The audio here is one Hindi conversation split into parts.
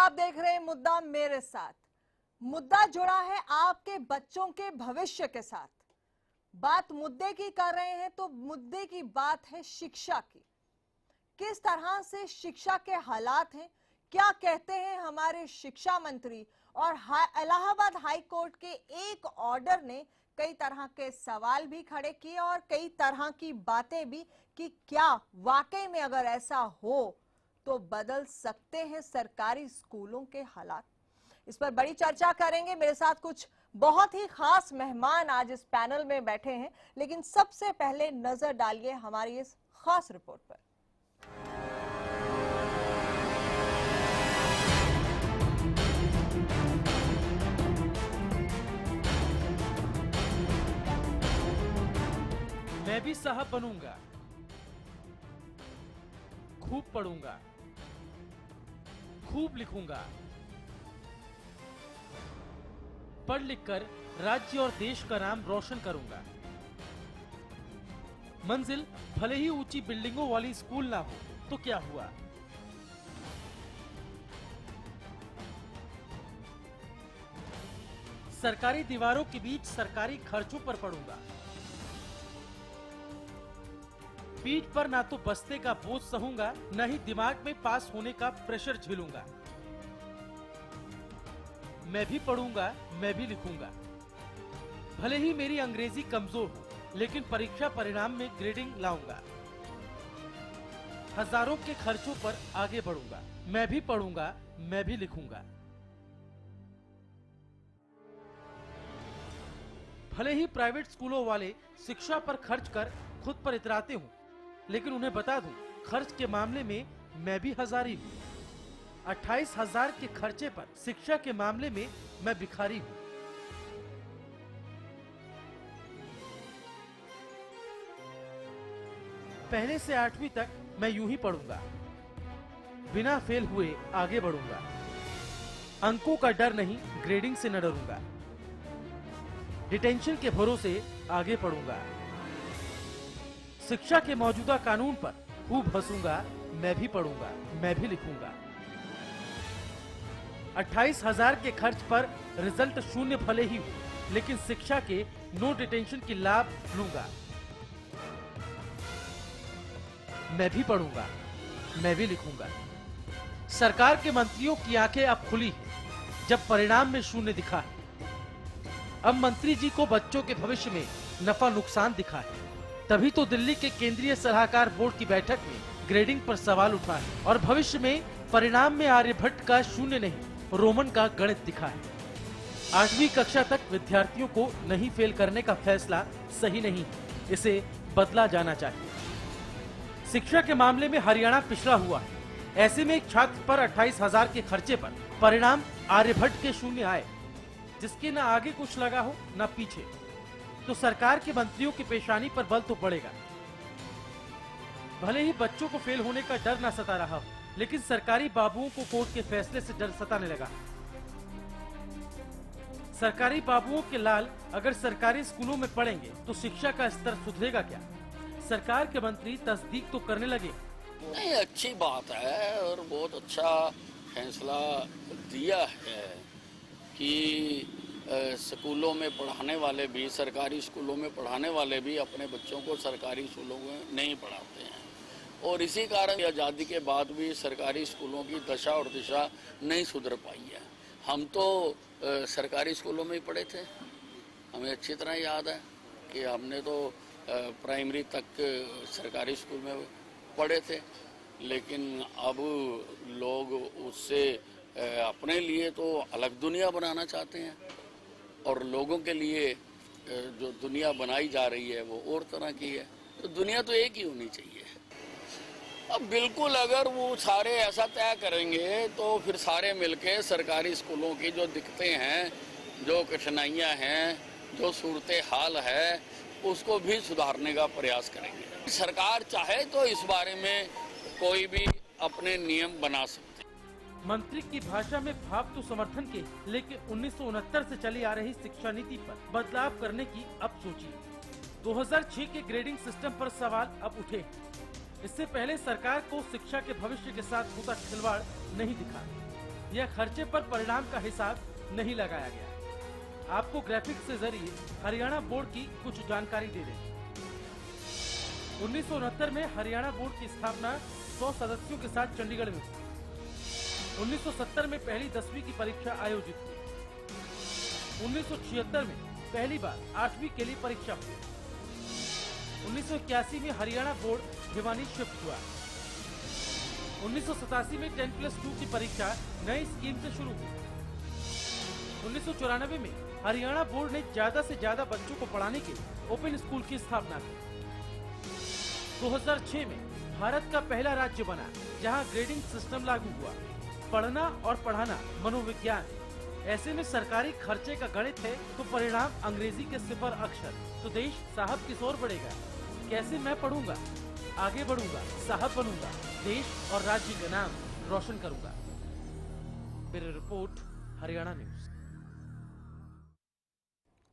आप देख रहे हैं मुद्दा मेरे साथ। मुद्दा जुड़ा है आपके बच्चों के भविष्य के साथ। बात मुद्दे की कर रहे हैं तो मुद्दे की बात है शिक्षा की। किस तरह से शिक्षा के हालात हैं, क्या कहते हैं हमारे शिक्षा मंत्री, और इलाहाबाद हाई कोर्ट के एक ऑर्डर ने कई तरह के सवाल भी खड़े किए और कई तरह की बातें भी कि क्या वाकई में अगर ऐसा हो तो बदल सकते हैं सरकारी स्कूलों के हालात। इस पर बड़ी चर्चा करेंगे। मेरे साथ कुछ बहुत ही खास मेहमान आज इस पैनल में बैठे हैं, लेकिन सबसे पहले नजर डालिए हमारी इस खास रिपोर्ट पर। मैं भी साहब बनूंगा, खूब पढ़ूंगा, खूब लिखूंगा, पढ़ लिखकर राज्य और देश का नाम रोशन करूंगा। मंजिल भले ही ऊंची बिल्डिंगों वाली स्कूल ना हो तो क्या हुआ, सरकारी दीवारों के बीच सरकारी खर्चों पर पढ़ूंगा। पीठ पर ना तो बस्ते का बोझ सहूंगा, न ही दिमाग में पास होने का प्रेशर झेलूंगा। मैं भी पढ़ूंगा, मैं भी लिखूंगा। भले ही मेरी अंग्रेजी कमजोर हो, लेकिन परीक्षा परिणाम में ग्रेडिंग लाऊंगा। हजारों के खर्चों पर आगे बढ़ूंगा। मैं भी पढ़ूंगा, मैं भी लिखूंगा। भले ही प्राइवेट स्कूलों वाले शिक्षा पर खर्च कर खुद पर इतराते हूं, लेकिन उन्हें बता दूं, खर्च के मामले में मैं भी हजारी हूं। 28,000 के खर्चे पर शिक्षा के मामले में मैं भिखारी हूं। पहले से 8वीं तक मैं यूं ही पढ़ूंगा, बिना फेल हुए आगे बढ़ूंगा। अंकों का डर नहीं, ग्रेडिंग से न डरूंगा। डिटेंशन के भरोसे आगे पढ़ूंगा। शिक्षा के मौजूदा कानून पर खूब हंसूंगा। मैं भी पढ़ूंगा, मैं भी लिखूंगा। 28,000 के खर्च पर रिजल्ट शून्य भले ही हो, लेकिन शिक्षा के नो डिटेंशन की लाभ लूंगा। मैं भी पढ़ूंगा, मैं भी लिखूंगा। सरकार के मंत्रियों की आंखें अब खुली हैं, जब परिणाम में शून्य दिखा है। अब मंत्री जी को बच्चों के भविष्य में नफा नुकसान दिखा है। तभी तो दिल्ली के केंद्रीय सलाहकार बोर्ड की बैठक में ग्रेडिंग पर सवाल उठा है और भविष्य में परिणाम में आर्यभट्ट का शून्य नहीं, रोमन का गणित दिखा है। 8वीं कक्षा तक विद्यार्थियों को नहीं फेल करने का फैसला सही नहीं, इसे बदला जाना चाहिए। शिक्षा के मामले में हरियाणा पिछड़ा हुआ है। ऐसे में एक छात्र पर 28,000 के खर्चे पर परिणाम आर्यभट्ट के शून्य आए, जिसके न आगे कुछ लगा हो न पीछे, तो सरकार के मंत्रियों की पेशानी पर बल तो पड़ेगा। भले ही बच्चों को फेल होने का डर न सता रहा हो, लेकिन सरकारी बाबुओं को कोर्ट के फैसले से डर सताने लगा। सरकारी बाबुओं के लाल अगर सरकारी स्कूलों में पढ़ेंगे तो शिक्षा का स्तर सुधरेगा क्या? सरकार के मंत्री तस्दीक तो करने लगे। नहीं, अच्छी बात है और बहुत अच्छा फैसला दिया है कि स्कूलों में पढ़ाने वाले भी, सरकारी स्कूलों में पढ़ाने वाले भी अपने बच्चों को सरकारी स्कूलों में नहीं पढ़ाते हैं। और इसी कारण आज़ादी के बाद भी सरकारी स्कूलों की दशा और दिशा नहीं सुधर पाई है। हम तो सरकारी स्कूलों में ही पढ़े थे। हमें अच्छी तरह याद है कि हमने तो प्राइमरी तक सरकारी स्कूल में पढ़े थे, लेकिन अब लोग उससे अपने लिए तो अलग दुनिया बनाना चाहते हैं और लोगों के लिए जो दुनिया बनाई जा रही है वो और तरह की है। तो दुनिया तो एक ही होनी चाहिए। अब बिल्कुल अगर वो सारे ऐसा तय करेंगे तो फिर सारे मिलके सरकारी स्कूलों की जो दिक्कतें हैं, जो कठिनाइयां हैं, जो सूरत हाल है, उसको भी सुधारने का प्रयास करेंगे। सरकार चाहे तो इस बारे में कोई भी अपने नियम बना सकते। मंत्री की भाषा में भाव तो समर्थन के, लेकिन 1969 से चली आ रही शिक्षा नीति पर बदलाव करने की अब सोचिए। 2006 के ग्रेडिंग सिस्टम पर सवाल अब उठे। इससे पहले सरकार को शिक्षा के भविष्य के साथ होता खिलवाड़ नहीं दिखा, यह खर्चे पर परिणाम का हिसाब नहीं लगाया गया। आपको ग्राफिक्स से जरिए हरियाणा बोर्ड की कुछ जानकारी दे दें। 1969 में हरियाणा बोर्ड की स्थापना 100 सदस्यों के साथ चंडीगढ़ में हुई। 1970 में पहली 10वीं की परीक्षा आयोजित हुई। 1976 में पहली बार 8वीं के लिए परीक्षा हुई। 1981 में हरियाणा बोर्ड भिवानी शिफ्ट हुआ। 1987 में 10+2 की परीक्षा नई स्कीम से शुरू हुई। 1994 में हरियाणा बोर्ड ने ज्यादा से ज्यादा बच्चों को पढ़ाने के ओपन स्कूल की स्थापना की। 2006 में भारत का पहला राज्य बना जहां ग्रेडिंग सिस्टम लागू हुआ। पढ़ना और पढ़ाना मनोविज्ञान। ऐसे में सरकारी खर्चे का गणित है तो परिणाम अंग्रेजी के 0 अक्षर। तो देश साहब किस ओर बढ़ेगा? कैसे मैं पढ़ूंगा, आगे बढ़ूंगा, साहब बनूंगा, देश और राज्य का नाम रोशन करूंगा। Bureau report, Haryana news.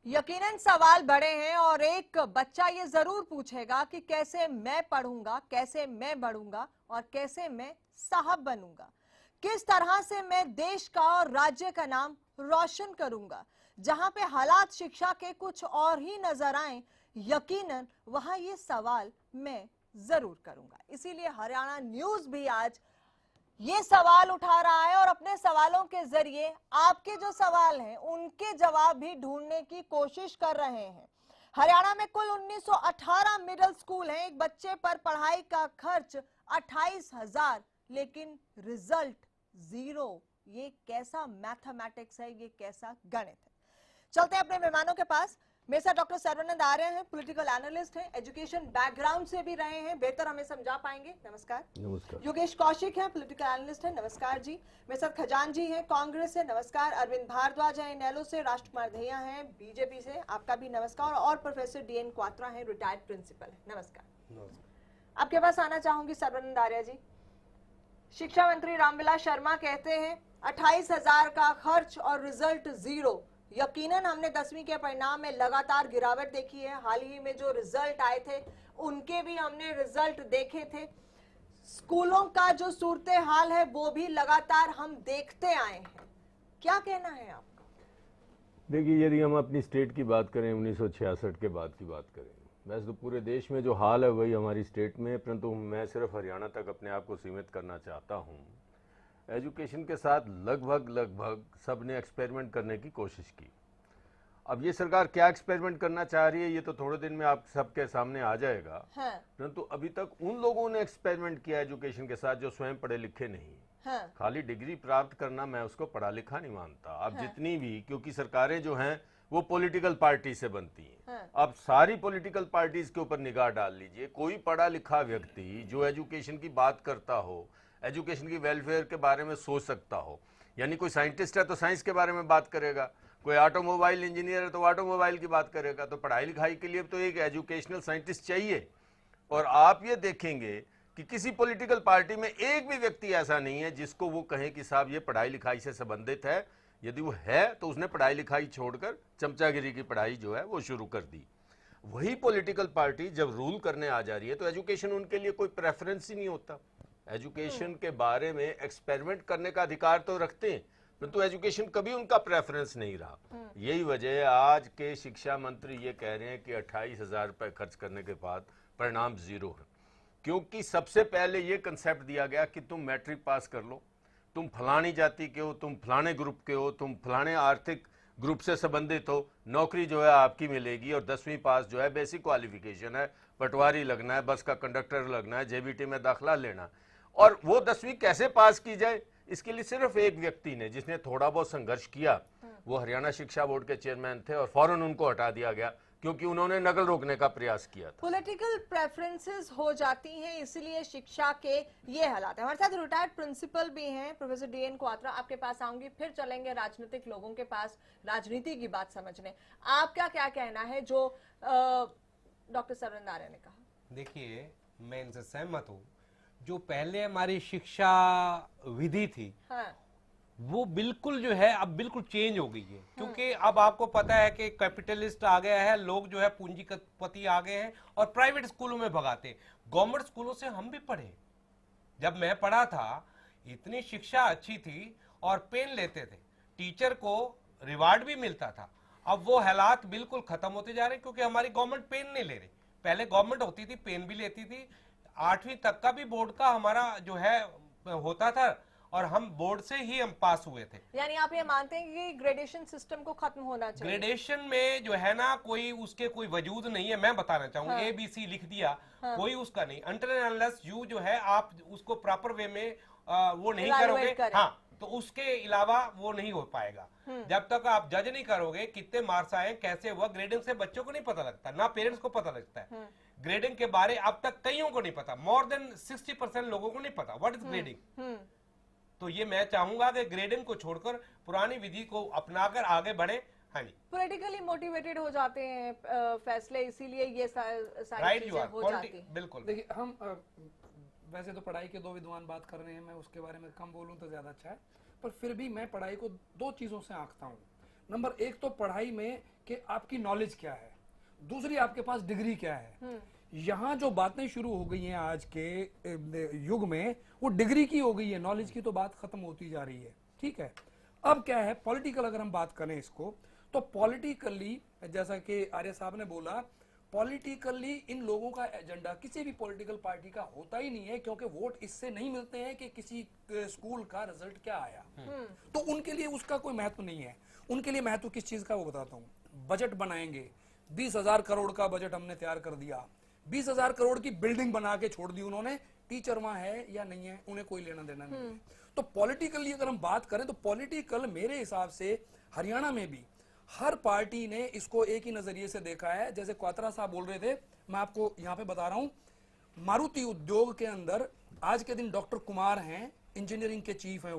यकीनन सवाल बड़े हैं और एक बच्चा ये जरूर पूछेगा कि कैसे मैं पढ़ूंगा, कैसे मैं बढ़ूंगा और कैसे मैं साहब बनूंगा, किस तरह से मैं देश का और राज्य का नाम रोशन करूंगा। जहां पे हालात शिक्षा के कुछ और ही नजर आए, यकीनन वहां ये सवाल मैं जरूर करूंगा। इसीलिए हरियाणा न्यूज भी आज ये सवाल उठा रहा है और अपने सवालों के जरिए आपके जो सवाल हैं उनके जवाब भी ढूंढने की कोशिश कर रहे हैं। हरियाणा में कुल 1918 मिडिल स्कूल हैं। एक बच्चे पर पढ़ाई का खर्च 28,000, लेकिन रिजल्ट 0। ये कैसा मैथमेटिक्स है, ये कैसा गणित है। चलते हैं अपने मेहमानों के पास। मेरे साथ डॉक्टर सर्वानंद आर्य हैं, पॉलिटिकल एनालिस्ट हैं, एजुकेशन बैकग्राउंड से भी रहे हैं, बेहतर हमें समझा पाएंगे। नमस्कार। नमस्कार। योगेश कौशिक हैं, पॉलिटिकल एनालिस्ट हैं। नमस्कार जी। मेरे साथ खजान जी हैं, कांग्रेस से। नमस्कार। अरविंद भारद्वाज हैं, इनेलो से। राजकुमार दहिया हैं, बीजेपी से। आपका भी नमस्कार। और प्रोफेसर DN क्वात्रा हैं, रिटायर्ड प्रिंसिपल। नमस्कार। आपके पास आना चाहूंगी सर्वानंद आर्य जी। शिक्षा मंत्री रामविलास शर्मा कहते हैं 28,000 का खर्च और रिजल्ट 0। यकीनन हमने 10वीं के परिणाम में लगातार गिरावट देखी है। हाल ही में जो रिजल्ट आए थे उनके भी हमने रिजल्ट देखे थे। स्कूलों का जो सूरत हाल है वो भी लगातार हम देखते आए हैं। क्या कहना है आपका? देखिए, यदि हम अपनी स्टेट की बात करें, 1966 के बाद की बात करें, वैसे तो पूरे देश में जो हाल है वही हमारी स्टेट में है, परंतु मैं सिर्फ हरियाणा तक अपने आप को सीमित करना चाहता हूँ। एजुकेशन के साथ लगभग सब ने एक्सपेरिमेंट करने की कोशिश की। अब ये सरकार क्या एक्सपेरिमेंट करना चाह रही है ये तो थोड़े दिन में आप सबके सामने आ जाएगा। हाँ। परंतु अभी तक उन लोगों ने एक्सपेरिमेंट किया एजुकेशन के साथ जो स्वयं पढ़े लिखे नहीं। हाँ। खाली डिग्री प्राप्त करना मैं उसको पढ़ा लिखा नहीं मानता। अब जितनी भी, क्योंकि सरकारें जो हैं वो पॉलिटिकल पार्टी से बनती हैं। अब सारी पॉलिटिकल पार्टीज के ऊपर निगाह डाल लीजिए। कोई पढ़ा लिखा व्यक्ति जो एजुकेशन की बात करता हो, एजुकेशन की वेलफेयर के बारे में सोच सकता हो, यानी कोई साइंटिस्ट है तो साइंस के बारे में बात करेगा, कोई ऑटोमोबाइल इंजीनियर है तो ऑटोमोबाइल की बात करेगा। तो पढ़ाई लिखाई के लिए तो एक एजुकेशनल साइंटिस्ट चाहिए। और आप ये देखेंगे कि किसी पॉलिटिकल पार्टी में एक भी व्यक्ति ऐसा नहीं है जिसको वो कहे कि साहब ये पढ़ाई लिखाई से संबंधित है। यदि वो है तो उसने पढ़ाई लिखाई छोड़कर चमचागिरी की पढ़ाई जो है वो शुरू कर दी। वही पॉलिटिकल पार्टी जब रूल करने आ जा रही है तो एजुकेशन उनके लिए कोई प्रेफरेंस ही नहीं होता। एजुकेशन के बारे में एक्सपेरिमेंट करने का अधिकार तो रखते हैं, परंतु एजुकेशन कभी उनका प्रेफरेंस नहीं रहा। यही वजह आज के शिक्षा मंत्री ये कह रहे हैं कि 28,000 रुपए खर्च करने के बाद परिणाम 0 है, क्योंकि सबसे पहले ये कंसेप्ट दिया गया कि तुम मैट्रिक पास कर लो, तुम फलानी जाति के हो, तुम फलाने ग्रुप के हो, तुम फलाने आर्थिक ग्रुप से संबंधित हो, नौकरी जो है आपकी मिलेगी। और 10वीं पास जो है बेसिक क्वालिफिकेशन है, पटवारी लगना है, बस का कंडक्टर लगना है, JBT में दाखिला लेना। और वो 10वीं कैसे पास की जाए, इसके लिए सिर्फ एक व्यक्ति ने जिसने थोड़ा बहुत संघर्ष किया, वो हरियाणा शिक्षा बोर्ड के चेयरमैन थे और फौरन उनको हटा दिया गया क्योंकि उन्होंने नकल रोकने का प्रयास किया था। पॉलिटिकल प्रेफरेंसेस हो जाती हैं, इसलिए शिक्षा के ये हालात है। हमारे साथ रिटायर्ड प्रिंसिपल भी हैं, प्रोफेसर DN क्वात्रा। आपके पास आऊंगी, फिर चलेंगे राजनीतिक लोगों के पास राजनीति की बात समझने। आपका क्या कहना है जो डॉक्टर सर्वानंद आर्य ने कहा? देखिए, मैं इनसे सहमत हूँ। जो पहले हमारी शिक्षा विधि थी, हाँ। वो बिल्कुल जो है अब बिल्कुल चेंज हो गई है, क्योंकि अब आपको पता है कि कैपिटलिस्ट आ गया है, लोग जो है पूंजीपति आ गए हैं और प्राइवेट स्कूलों में भगाते हैं। गवर्नमेंट स्कूलों से हम भी पढ़े, जब मैं पढ़ा था इतनी शिक्षा अच्छी थी और पेन लेते थे, टीचर को रिवार्ड भी मिलता था। अब वो हालात बिल्कुल खत्म होते जा रहे हैं, क्योंकि हमारी गवर्नमेंट पेन नहीं ले रही। पहले गवर्नमेंट होती थी, पेन भी लेती थी। 8वीं तक का भी बोर्ड का हमारा जो है होता था, और हम बोर्ड से ही हम पास हुए थे। यानी आप ये मानते हैं कि ग्रेडेशन सिस्टम को खत्म होना चाहिए? ग्रेडेशन में जो है ना, कोई उसके कोई वजूद नहीं है। मैं बताना चाहूंगा, हाँ। ABC लिख दिया, कोई उसका नहीं। अनटिल एंड अनलेस यू जो है आप उसको प्रॉपर वे में वो नहीं Evaluate करोगे, करें। हाँ, तो उसके अलावा वो नहीं हो पाएगा। जब तक आप जज नहीं करोगे कितने मार्क्स आए, कैसे हुआ, ग्रेडिंग से बच्चों को नहीं पता लगता, ना पेरेंट्स को पता लगता है। ग्रेडिंग के बारे अब तक कईयों को नहीं पता, मोर देन 60% लोगों को नहीं पता व्हाट इज ग्रेडिंग। तो ये मैं चाहूंगा कि ग्रेडिंग को छोड़कर पुरानी विधि को अपनाकर आगे बढ़े। हाँ जी, पॉलिटिकली मोटिवेटेड हो जाते हैं फैसले, इसीलिए ये सारी राइट, चीजें हो जाती हैं। बिल्कुल। देखिए, हम वैसे तो पढ़ाई के 2 विद्वान बात कर रहे हैं, मैं उसके बारे में कम बोलूं तो ज्यादा अच्छा है, पर फिर भी मैं पढ़ाई को 2 चीजों से आंकता हूं। नंबर 1 तो पढ़ाई में कि आपकी नॉलेज क्या है, दूसरी आपके पास डिग्री क्या है। यहाँ जो बातें शुरू हो गई हैं आज के युग में, वो डिग्री की हो गई है, नॉलेज की तो बात खत्म होती जा रही है। ठीक है, अब क्या है, पॉलिटिकल अगर हम बात करें इसको, तो पॉलिटिकली जैसा कि आर्य साहब ने बोला, पॉलिटिकली इन लोगों का एजेंडा किसी भी पॉलिटिकल पार्टी का होता ही नहीं है, क्योंकि वोट इससे नहीं मिलते हैं कि किसी स्कूल का रिजल्ट क्या आया। तो उनके लिए उसका कोई महत्व नहीं है। उनके लिए महत्व किस चीज का वो बताता हूँ। बजट बनाएंगे, 20,000 करोड़ का बजट हमने तैयार कर दिया, 20,000 करोड़ की बिल्डिंग बना के छोड़ दी उन्होंने, टीचर वहां है या नहीं है उन्हें कोई लेना देना नहीं है। तो पॉलिटिकली अगर हम बात करें तो पॉलिटिकल मेरे हिसाब से हरियाणा में भी हर पार्टी ने इसको एक ही नजरिए से देखा है। जैसे क्वात्रा साहब बोल रहे थे, मैं आपको यहाँ पे बता रहा हूँ, मारुति उद्योग के अंदर आज के दिन डॉक्टर कुमार हैं, इंजीनियरिंग के चीफ हैं,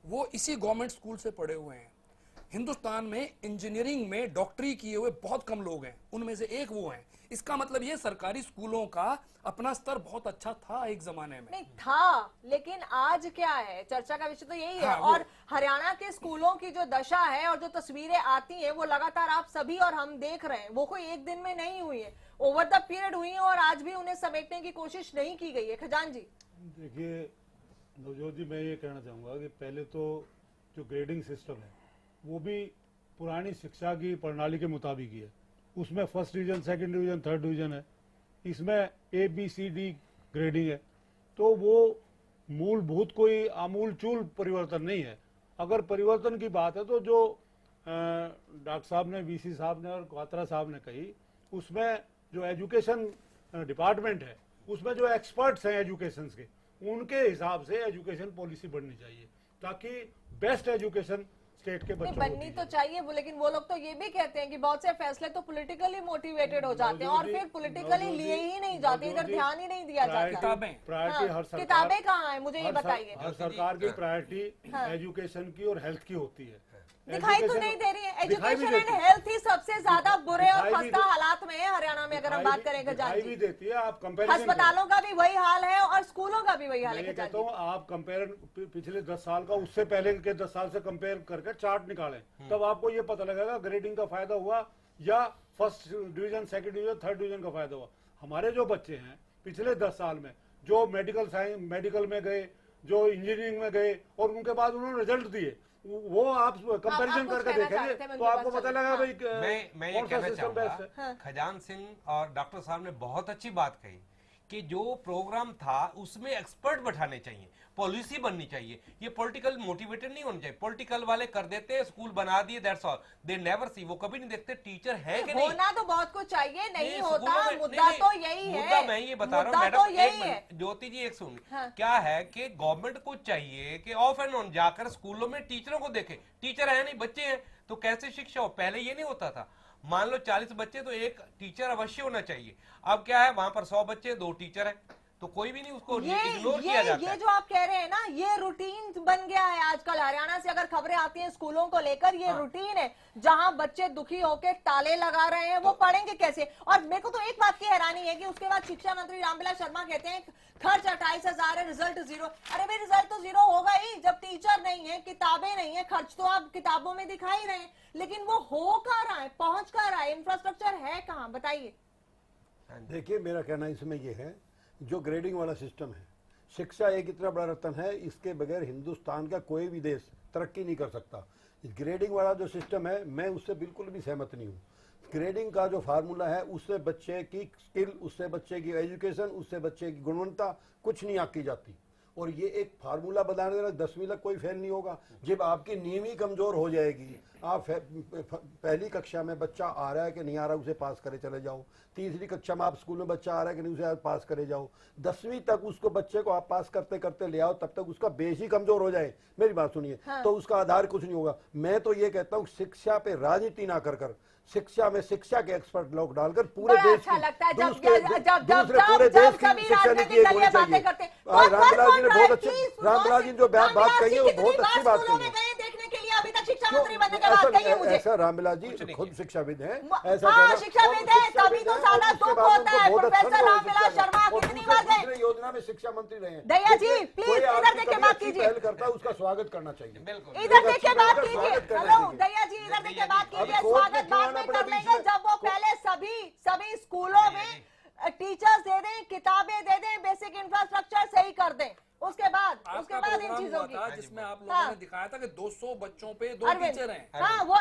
वो इसी गवर्नमेंट स्कूल से पढ़े हुए हैं। हिंदुस्तान में इंजीनियरिंग में डॉक्टरी किए हुए बहुत कम लोग हैं, उनमें से एक वो हैं। इसका मतलब ये सरकारी स्कूलों का अपना स्तर बहुत अच्छा था एक जमाने में। नहीं था, लेकिन आज क्या है, चर्चा का विषय तो यही है। हाँ, और हरियाणा के स्कूलों की जो दशा है और जो तस्वीरें आती हैं, वो लगातार आप सभी और हम देख रहे हैं। वो कोई एक दिन में नहीं हुई है, ओवर द पीरियड हुई है, और आज भी उन्हें समेटने की कोशिश नहीं की गई है। खजान जी। देखिए नवजोत जी, मैं ये कहना चाहूँगा कि पहले तो जो ग्रेडिंग सिस्टम है वो भी पुरानी शिक्षा की प्रणाली के मुताबिक ही है। उसमें first division, second division, third division है, इसमें ABCD ग्रेडिंग है। तो वो मूलभूत कोई आमूल चूल परिवर्तन नहीं है। अगर परिवर्तन की बात है तो जो डॉक्टर साहब ने, VC साहब ने और क्वात्रा साहब ने कही, उसमें जो एजुकेशन डिपार्टमेंट है उसमें जो एक्सपर्ट्स हैं एजुकेशन के, उनके हिसाब से एजुकेशन पॉलिसी बननी चाहिए ताकि बेस्ट एजुकेशन स्टेट के बच्चों को बननी तो चाहिए वो, लेकिन वो लोग तो ये भी कहते हैं कि बहुत से फैसले तो पॉलिटिकली मोटिवेटेड हो जाते हैं और फिर पॉलिटिकली लिए ही नहीं जाते, इधर ध्यान ही नहीं दिया जाता। प्रायोरिटी हर सरकार, किताबें कहाँ हैं, मुझे ये बताइए। हर सरकार की प्रायोरिटी एजुकेशन की और हेल्थ की होती है। दिखाई तो नहीं दे रही है। एजुकेशन एंड हेल्थ ही सबसे ज्यादा बुरे और खस्ता हालात में है हरियाणा में, अगर हम बात करें। दिखाई भी देती है। आप कंपैरिजन, अस्पतालों का भी वही हाल है और स्कूलों का भी वही हाल है। मैं कहता हूँ आप कंपेयर पिछले 10 साल का उससे पहले के 10 साल से कंपेयर करके चार्ट निकालें, तब आपको ये पता लगेगा ग्रेडिंग का फायदा हुआ या first division, second division, third division का फायदा हुआ। हमारे जो बच्चे हैं पिछले 10 साल में जो मेडिकल में गए, जो इंजीनियरिंग में गए और उनके बाद उन्होंने रिजल्ट दिए, वो आप कंपैरिजन करके देखेंगे तो आपको पता लगा भाई मैं ये कहना चाहूंगा, खजान सिंह और डॉक्टर साहब ने बहुत अच्छी बात कही कि जो प्रोग्राम था उसमें एक्सपर्ट बैठाने चाहिए, पॉलिसी बननी चाहिए। ये पॉलिटिकल मोटिवेटेड नहीं होना चाहिए। पॉलिटिकल वाले कर देते हैं, स्कूल बना दिए, that's all, they never see, वो कभी नहीं देखते टीचर है कि नहीं। होना तो बहुत कुछ चाहिए, नहीं होता, मुद्दा तो यही है। मुद्दा मैं ये बता रहा हूँ मैडम, एक मिनट ज्योति जी, एक सुन। क्या है कि गवर्नमेंट को चाहिए कि ऑफ एंड ऑन जाकर स्कूलों में टीचरों को देखे। टीचर है नहीं, बच्चे हैं, तो कैसे शिक्षा हो? पहले ये नहीं होता था। मान लो 40 बच्चे तो एक टीचर अवश्य होना चाहिए। अब क्या है, वहां पर 100 बच्चे 2 टीचर है, तो कोई भी नहीं उसको इग्नोर किया जाता है। ये जो आप कह रहे हैं ना, ये रूटीन बन गया है आजकल। हरियाणा से अगर खबरें आती हैं स्कूलों को लेकर, ये रूटीन है जहां बच्चे दुखी होकर ताले लगा रहे हैं, वो पढ़ेंगे कैसे? और मेरे को तो एक बात की हैरानी है कि उसके बाद शिक्षा मंत्री रामविलास शर्मा कहते हैं खर्च 28,000 है, रिजल्ट 0। अरे भाई रिजल्ट तो 0 होगा ही जब टीचर नहीं है, किताबें नहीं है। खर्च तो आप किताबों में दिखाई रहे हैं, लेकिन वो हो कहाँ रहा है, पहुंच कहाँ रहा है, इंफ्रास्ट्रक्चर है कहाँ, बताइए। देखिए, मेरा कहना इसमें यह है, जो ग्रेडिंग वाला सिस्टम है, शिक्षा एक इतना बड़ा रत्न है, इसके बगैर हिंदुस्तान का कोई भी देश तरक्की नहीं कर सकता। ग्रेडिंग वाला जो सिस्टम है, मैं उससे बिल्कुल भी सहमत नहीं हूँ। ग्रेडिंग का जो फार्मूला है, उससे बच्चे की स्किल, उससे बच्चे की एजुकेशन, उससे बच्चे की गुणवत्ता कुछ नहीं आकी जाती। और ये एक फार्मूला बताने देना 10वीं तक कोई फेल नहीं होगा। जब आपकी नींव ही कमजोर हो जाएगी, आप पहली कक्षा में बच्चा आ रहा है कि नहीं आ रहा, उसे पास करे चले जाओ। तीसरी कक्षा में आप स्कूल में बच्चा आ रहा है कि नहीं, उसे आप पास करे जाओ। 10वीं तक उसको बच्चे को आप पास करते करते ले आओ, तब तक उसका बेस ही कमजोर हो जाए, मेरी बात सुनिए, हाँ। तो उसका आधार कुछ नहीं होगा। मैं तो ये कहता हूँ, शिक्षा पे राजनीति ना कर शिक्षा में शिक्षा के एक्सपर्ट लोग डालकर पूरे देश अच्छा लगता है दूसरे पूरे देश की शिक्षा नीति एक होनी चाहिए। रामविलास जी ने बहुत अच्छे, रामविलास जी ने जो बात कही है वो बहुत अच्छी बात कही है। अभी तक शिक्षा मंत्री बनने के बाद कहिए मुझे। ऐसा रामविलास जी खुद शिक्षाविद हैं, ऐसा हाँ, शिक्षाविद है, तभी तो ज्यादा दुख होता है। प्रोफेसर रामविलास शर्मा कितनी बात है, दूसरे योजना में शिक्षा मंत्री रहे हैं। दया जी प्लीज इधर देख के बात कीजिए। पहल करता है उसका स्वागत करना चाहिए, इधर देख के बात कीजिए। हेलो दया जी, इधर देख के बात कीजिए। स्वागत बाद में कर लेंगे, जब वो पहले सभी स्कूलों में टीचर्स दे दें, किताबें दे दें, बेसिक इंफ्रास्ट्रक्चर सही कर दें, उसके बाद इन चीजों की, जिसमें आप लोगों ने दिखाया था कि 200 बच्चों पे 2 टीचर हैं। हाँ, वो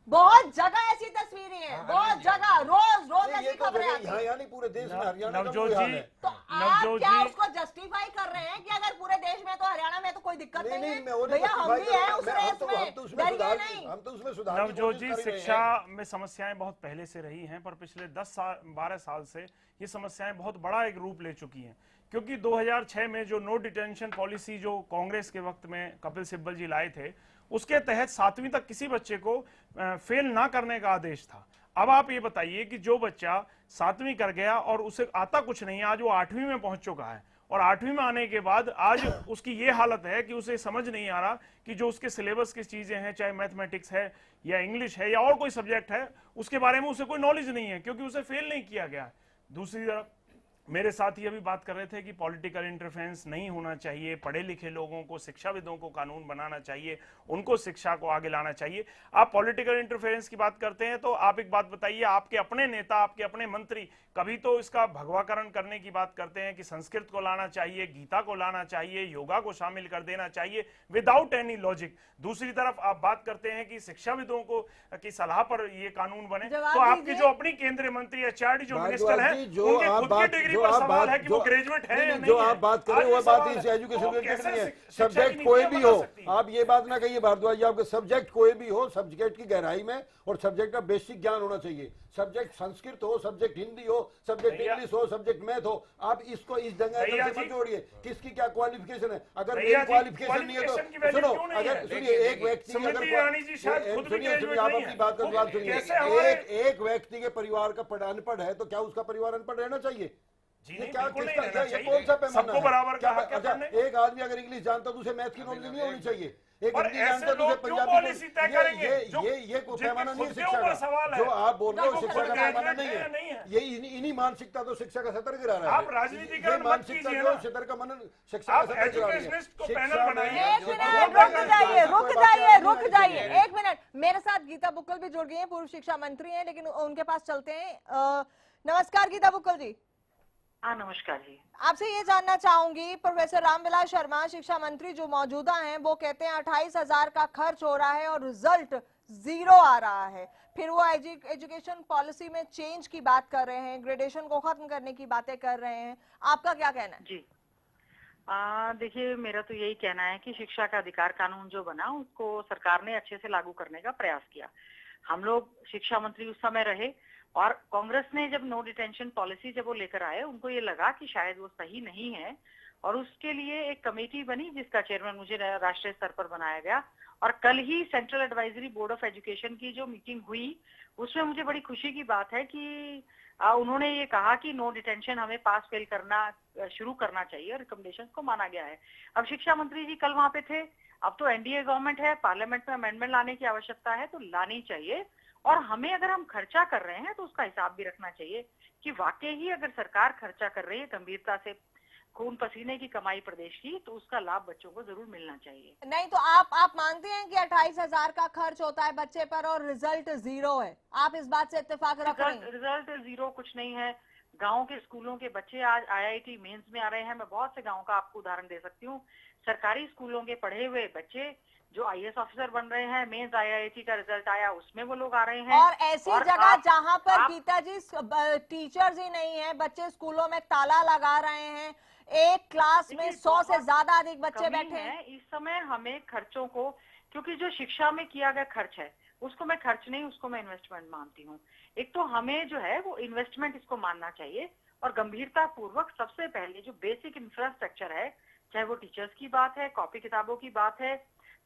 बहुत जगह ऐसी तस्वीरें हैं, बहुत जगह, रोज ऐसी खबरें आती हैं। यानी पूरे देश में हरियाणा नवजोत जी, तो आप क्या उसको जस्टिफाई कर रहे हैं कि अगर पूरे देश में, तो हरियाणा में तो कोई दिक्कत नहीं है? भैया हम भी हैं उस रेस में, डरिए नहीं। हम तो उसमें सुधार। नवजोत जी, शिक्षा में समस्याएं बहुत पहले से रही हैं, पर पिछले 10-12 साल से ये समस्याएं बहुत बड़ा एक रूप ले चुकी हैं। क्योंकि 2006 में जो नो डिटेंशन पॉलिसी जो कांग्रेस के वक्त में कपिल सिब्बल जी लाए थे, उसके तहत 7वीं तक किसी बच्चे को फेल ना करने का आदेश था। अब आप ये बताइए कि जो बच्चा 7वीं कर गया और उसे आता कुछ नहीं, आज वो 8वीं में पहुंच चुका है, और 8वीं में आने के बाद आज उसकी ये हालत है कि उसे समझ नहीं आ रहा कि जो उसके सिलेबस की चीजें हैं, चाहे मैथमेटिक्स है या इंग्लिश है या और कोई सब्जेक्ट है, उसके बारे में उसे कोई नॉलेज नहीं है, क्योंकि उसे फेल नहीं किया गया। दूसरी तरफ मेरे साथ ही अभी बात कर रहे थे कि पॉलिटिकल इंटरफेरेंस नहीं होना चाहिए, पढ़े लिखे लोगों को, शिक्षाविदों को कानून बनाना चाहिए, उनको शिक्षा को आगे लाना चाहिए। आप पॉलिटिकल इंटरफेरेंस की बात करते हैं, तो आप एक बात बताइए, आपके अपने नेता, आपके अपने मंत्री कभी तो इसका भगवाकरण करने की बात करते हैं कि संस्कृत को लाना चाहिए, गीता को लाना चाहिए, योगा को शामिल कर देना चाहिए, विदाउट एनी लॉजिक। दूसरी तरफ आप बात करते हैं कि शिक्षाविदों को की सलाह पर ये कानून बने, तो आपके जो अपनी केंद्रीय मंत्री एचआरडी जो मिनिस्टर है, उनके खुद की डिग्री पर सवाल है कि वो ग्रेजुएट है या नहीं। जो आप बात कर रहे हो वो बात इस एजुकेशन रिलेटेड नहीं है। सब्जेक्ट कोई भी हो, आप ये बात ना कहिए भारद्वाज जी, आपके सब्जेक्ट कोई भी हो, सब्जेक्ट की गहराई में और सब्जेक्ट का बेसिक ज्ञान होना चाहिए। सब्जेक्ट संस्कृत हो, सब्जेक्ट हिंदी हो, सब्जेक्ट इंग्लिश हो, सब्जेक्ट मैथ हो, आप इसको इस दंगा से मत जोड़िए। किसकी क्या क्वालिफिकेशन है, अगर मेरी क्वालिफिकेशन नहीं है तो सुनो, अगर सुनिए, एक व्यक्ति अगर सुनिए आप अपनी बात का जवाब सुनिए, एक व्यक्ति के परिवार का अनपढ़ है तो क्या उसका परिवार अनपढ़ रहना चाहिए? ये क्या कौन सा पैमाना है? एक आदमी अगर इंग्लिश जानता तो उसे मैथ की नॉलेज नहीं होनी चाहिए, एक हिंदी जानता तो उसे पंजाबी। ये कोई पैमाना नहीं है शिक्षा का। जो आप बोल रहे हो शिक्षा का पैमाना नहीं है, ये इन्हीं मानसिकता तो शिक्षा का स्तर गिरा रहा है। आप राजनीतिकरण मत कीजिए ना, स्तर का मनन शिक्षा का स्तर गिरा रहा है। रुक जाइए 1 मिनट। मेरे साथ गीता बुक्कल भी जुड़ गई हैं, पूर्व शिक्षा मंत्री हैं, लेकिन उनके पास चलते हैं। नमस्कार गीता बुक्कल जी। हाँ नमस्कार जी। आपसे ये जानना चाहूंगी, प्रोफेसर रामविलास शर्मा शिक्षा मंत्री जो मौजूदा हैं, वो कहते हैं 28,000 का खर्च हो रहा है और रिजल्ट 0 आ रहा है। फिर वो एजुकेशन पॉलिसी में चेंज की बात कर रहे हैं, ग्रेडेशन को खत्म करने की बातें कर रहे हैं। आपका क्या कहना है? जी देखिए, मेरा तो यही कहना है कि शिक्षा का अधिकार कानून जो बना उसको सरकार ने अच्छे से लागू करने का प्रयास किया। हम लोग शिक्षा मंत्री उस समय रहे और कांग्रेस ने जब नो डिटेंशन पॉलिसी जब वो लेकर आए, उनको ये लगा कि शायद वो सही नहीं है और उसके लिए एक कमेटी बनी जिसका चेयरमैन मुझे राष्ट्रीय स्तर पर बनाया गया। और कल ही central advisory board of education की जो मीटिंग हुई, उसमें मुझे बड़ी खुशी की बात है कि उन्होंने ये कहा कि नो डिटेंशन हमें पास फेल करना शुरू करना चाहिए और रिकमेंडेशन को माना गया है। अब शिक्षा मंत्री जी कल वहां पे थे। अब तो एनडीए गवर्नमेंट है, पार्लियामेंट में अमेंडमेंट लाने की आवश्यकता है तो लानी चाहिए। और हमें अगर हम खर्चा कर रहे हैं तो उसका हिसाब भी रखना चाहिए कि वाकई ही अगर सरकार खर्चा कर रही है गंभीरता से खून पसीने की कमाई प्रदेश की, तो उसका लाभ बच्चों को जरूर मिलना चाहिए। नहीं तो आप मानते हैं कि 28,000 का खर्च होता है बच्चे पर और रिजल्ट 0 है? आप इस बात से इत्तेफाक रख रहे हैं? रिजल्ट 0 कुछ नहीं है। गाँव के स्कूलों के बच्चे आज IIT मेंस में आ रहे हैं। मैं बहुत से गाँव का आपको उदाहरण दे सकती हूँ। सरकारी स्कूलों के पढ़े हुए बच्चे जो IAS ऑफिसर बन रहे हैं, मेंस IIT का रिजल्ट आया उसमें वो लोग आ रहे हैं। और ऐसी जगह आप- जहां पर आप- गीता जी टीचर्स ही नहीं है, बच्चे स्कूलों में ताला लगा रहे हैं, एक क्लास में 100 से ज्यादा अधिक बच्चे कमी बैठे हैं। है। इस समय हमें खर्चों को, क्योंकि जो शिक्षा में किया गया खर्च है उसको मैं खर्च नहीं, उसको मैं इन्वेस्टमेंट मानती हूँ। एक तो हमें जो है वो इन्वेस्टमेंट इसको मानना चाहिए और गंभीरता पूर्वक सबसे पहले जो बेसिक इंफ्रास्ट्रक्चर है, चाहे वो टीचर्स की बात है, कॉपी किताबों की बात है,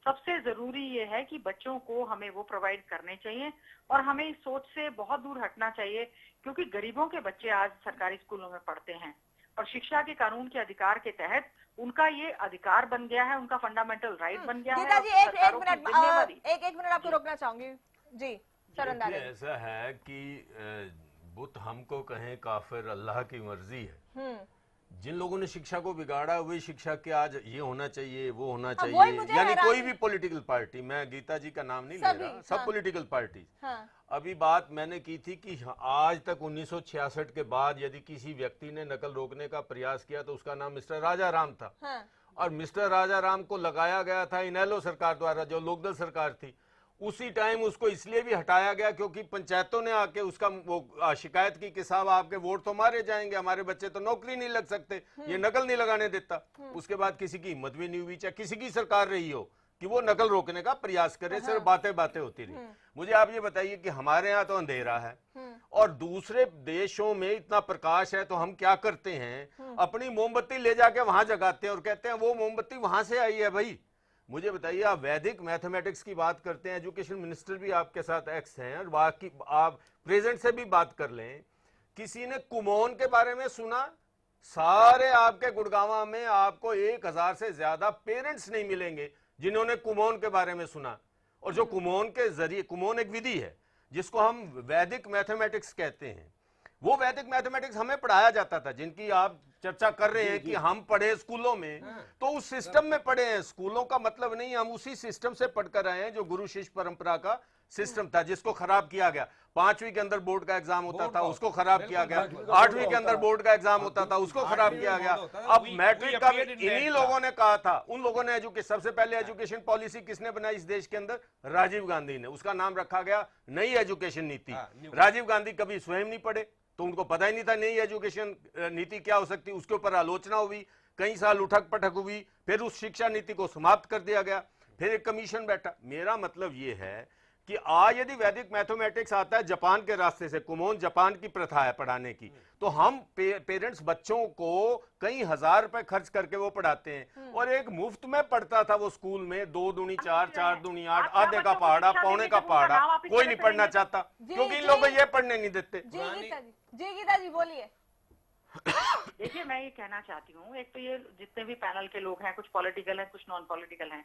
सबसे जरूरी ये है कि बच्चों को हमें वो प्रोवाइड करने चाहिए और हमें इस सोच से बहुत दूर हटना चाहिए, क्योंकि गरीबों के बच्चे आज सरकारी स्कूलों में पढ़ते हैं और शिक्षा के कानून के अधिकार के तहत उनका ये अधिकार बन गया है, उनका फंडामेंटल राइट बन गया है। गीता जी और एक सरकारों की जिम्मेवारी- एक मिनट आपको रोकना चाहूंगी जी शरण देखिए, दारे। ऐसा है कि बुत हमको कहें काफिर, अल्लाह की मर्जी है। जिन लोगों ने शिक्षा को बिगाड़ा वही शिक्षा के आज ये होना चाहिए, वो होना वही चाहिए, मुझे यानी हैरानी- कोई भी पॉलिटिकल पार्टी, मैं गीता जी का नाम नहीं ले सभी, रहा, सब हाँ। Political party. हाँ। अभी बात मैंने की थी कि आज तक 1966 के बाद यदि किसी व्यक्ति ने नकल रोकने का प्रयास किया तो उसका नाम मिस्टर राजा राम था। हाँ। और मिस्टर राजा राम को लगाया गया था इनेलो सरकार द्वारा, जो लोकदल सरकार थी। उसी टाइम उसको इसलिए भी हटाया गया क्योंकि पंचायतों ने आके उसका वो शिकायत की कि साहब आपके वोट तो मारे जाएंगे, हमारे बच्चे तो नौकरी नहीं लग सकते, ये नकल नहीं लगाने देता। उसके बाद किसी की हिम्मत भी नहीं हुई, चाहे किसी की सरकार रही हो, कि वो नकल रोकने का प्रयास करे, सिर्फ बातें बातें होती रही। मुझे आप ये बताइए कि हमारे यहाँ तो अंधेरा है और दूसरे देशों में इतना प्रकाश है, तो हम क्या करते हैं, अपनी मोमबत्ती ले जाके वहां जगाते हैं और कहते हैं वो मोमबत्ती वहां से आई है। भाई मुझे बताइए, आप वैदिक मैथमेटिक्स की बात करते हैं, एजुकेशन मिनिस्टर भी आपके साथ एक्स हैं, और बाकी आप प्रेजेंट से भी बात कर लें, किसी ने कुमोन के बारे में सुना? सारे आपके गुड़गांव में आपको 1000 से ज्यादा पेरेंट्स नहीं मिलेंगे जिन्होंने कुमोन के बारे में सुना। और जो कुमोन के जरिए, कुमोन एक विधि है जिसको हम वैदिक मैथमेटिक्स कहते हैं, वो वैदिक मैथमेटिक्स हमें पढ़ाया जाता था, जिनकी आप चर्चा कर रहे हैं कि हम पढ़े स्कूलों में, तो उस सिस्टम में पढ़े हैं। स्कूलों का मतलब नहीं, हम उसी सिस्टम से पढ़कर आए हैं जो गुरु शिष्य परंपरा का सिस्टम था, जिसको खराब किया गया। 5वीं के अंदर बोर्ड का एग्जाम होता था, उसको खराब किया गया। 8वीं के अंदर बोर्ड का एग्जाम होता था, उसको खराब किया गया। अब मैट्रिक का भी इन्हीं लोगों ने कहा था, उन लोगों ने एजुकेशन, सबसे पहले एजुकेशन पॉलिसी किसने बनाई इस देश के अंदर? राजीव गांधी ने। उसका नाम रखा गया नई एजुकेशन नीति। राजीव गांधी कभी स्वयं नहीं पढ़े, तो उनको पता ही नहीं था नई एजुकेशन नीति क्या हो सकती। उसके ऊपर आलोचना हुई, कई साल उठक पटक हुई, फिर उस शिक्षा नीति को समाप्त कर दिया गया, फिर एक कमीशन बैठा। मेरा मतलब ये है कि आज यदि वैदिक मैथमेटिक्स आता है जापान के रास्ते से, कुमोन जापान की प्रथा है पढ़ाने की, तो हम पेरेंट्स बच्चों को कई हजार रुपए खर्च करके वो पढ़ाते हैं। और एक मुफ्त में पढ़ता था वो स्कूल में, 2 दूनी 4, 4 दूनी 8, आधे का पहाड़ा, पौने का पहाड़ा, कोई नहीं पढ़ना चाहता क्योंकि इन लोगों को ये पढ़ने नहीं देते। जी गीता जी बोलिए। देखिए, मैं ये कहना चाहती हूँ, एक तो ये जितने भी पैनल के लोग हैं, कुछ पॉलिटिकल हैं, कुछ नॉन पॉलिटिकल हैं।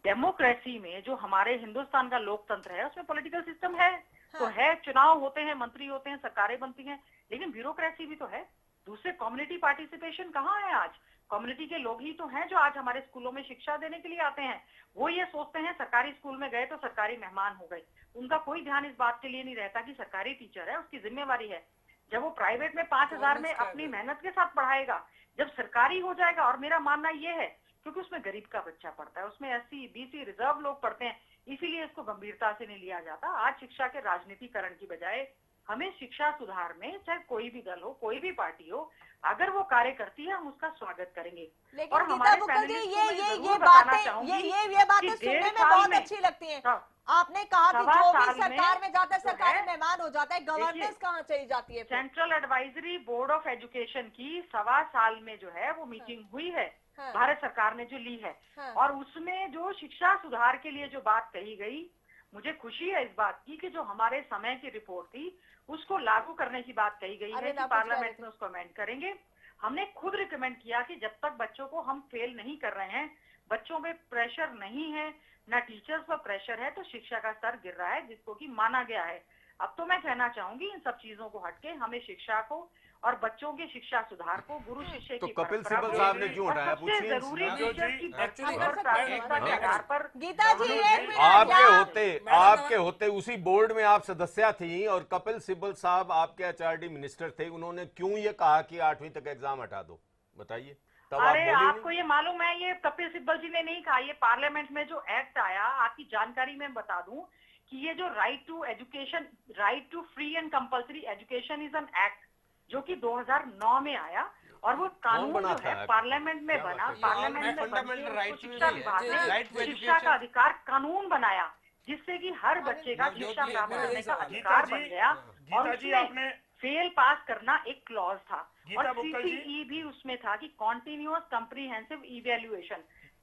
डेमोक्रेसी में जो हमारे हिंदुस्तान का लोकतंत्र है उसमें पॉलिटिकल सिस्टम है। तो है, चुनाव होते हैं, मंत्री होते हैं, सरकारें बनती हैं, लेकिन ब्यूरोक्रेसी भी तो है। दूसरे कम्युनिटी पार्टिसिपेशन कहाँ है आज? कम्युनिटी के लोग ही तो हैं जो आज हमारे स्कूलों में शिक्षा देने के लिए आते हैं। वो ये सोचते हैं सरकारी स्कूल में गए तो सरकारी मेहमान हो गए, उनका कोई ध्यान इस बात के लिए नहीं रहता कि सरकारी टीचर है, उसकी जिम्मेवारी है। जब वो प्राइवेट में 5000 में अपनी मेहनत के साथ पढ़ाएगा, जब सरकारी हो जाएगा, और मेरा मानना ये है क्योंकि उसमें गरीब का बच्चा पढ़ता है, उसमें SC, BC रिजर्व लोग पढ़ते हैं, इसीलिए इसको गंभीरता से नहीं लिया जाता। आज शिक्षा के राजनीतिकरण की बजाय हमें शिक्षा सुधार में, चाहे कोई भी दल हो, कोई भी पार्टी हो, अगर वो कार्य करती है हम उसका स्वागत करेंगे। लेकिन गीता बुक्कल जी ये बातें सुनने में बहुत अच्छी लगती हैं। आपने कहा कि जो भी सरकार में जाता है सरकारी मेहमान हो जाता है, गवर्नेंस कहाँ चली जाती है? Central advisory board of education की 1.25 साल में जो है वो मीटिंग हुई है, भारत सरकार ने जो ली है, और उसमें जो शिक्षा सुधार के लिए जो बात कही गई, मुझे खुशी है इस बात की कि जो हमारे समय की रिपोर्ट थी उसको लागू करने की बात कही गई है कि पार्लियामेंट में उसको अमेंड करेंगे। हमने खुद रिकमेंड किया कि जब तक बच्चों को हम फेल नहीं कर रहे हैं, बच्चों पे प्रेशर नहीं है, ना टीचर्स पर प्रेशर है, तो शिक्षा का स्तर गिर रहा है, जिसको कि माना गया है। अब तो मैं कहना चाहूंगी इन सब चीजों को हटके हमें शिक्षा को और बच्चों की शिक्षा सुधार को, गुरु शिष्य तो की कपिल परंपरा सिब्बल को, साहब ने क्यों और हटाया? सबसे पूछिए। जरूरी जो टीचर जी, की actually, और प्राथमिकता के आधार पर। गीता जी एक मिनट, आपके होते उसी बोर्ड में आप सदस्य थी, और कपिल सिब्बल साहब आपके HRD मिनिस्टर थे, उन्होंने क्यों ये कहा कि 8वीं तक एग्जाम हटा दो? बताइए। तब आप अरे बोले नहीं। आपको ये मालूम है, ये कपिल सिब्बल जी ने नहीं कहा, ये पार्लियामेंट में जो एक्ट आया, आपकी जानकारी में बता दूं कि ये जो right to education, right to free and compulsory education is an act जो कि 2009 में आया, और वो कानून जो बनाता है है? पार्लियामेंट में क्या बना, बात है? पार्लियामेंट में फंडामेंटल बनके राइट उसको शिक्षा विभाग राइट टू ने शिक्षा का अधिकार कानून बनाया, जिससे कि हर बच्चे का नवजोत शिक्षा जी, प्राप्त मेरा करने यही का सवाल है। अधिकार गीता बन जी, गया, गीता और जी, उसमें आपने फेल पास करना एक क्लॉज था, गीता और बुक्कल जी। CCE भी उसमें था कि कॉन्टिन्यूअस कंप्रीहेंसिव इवेल्युएशन,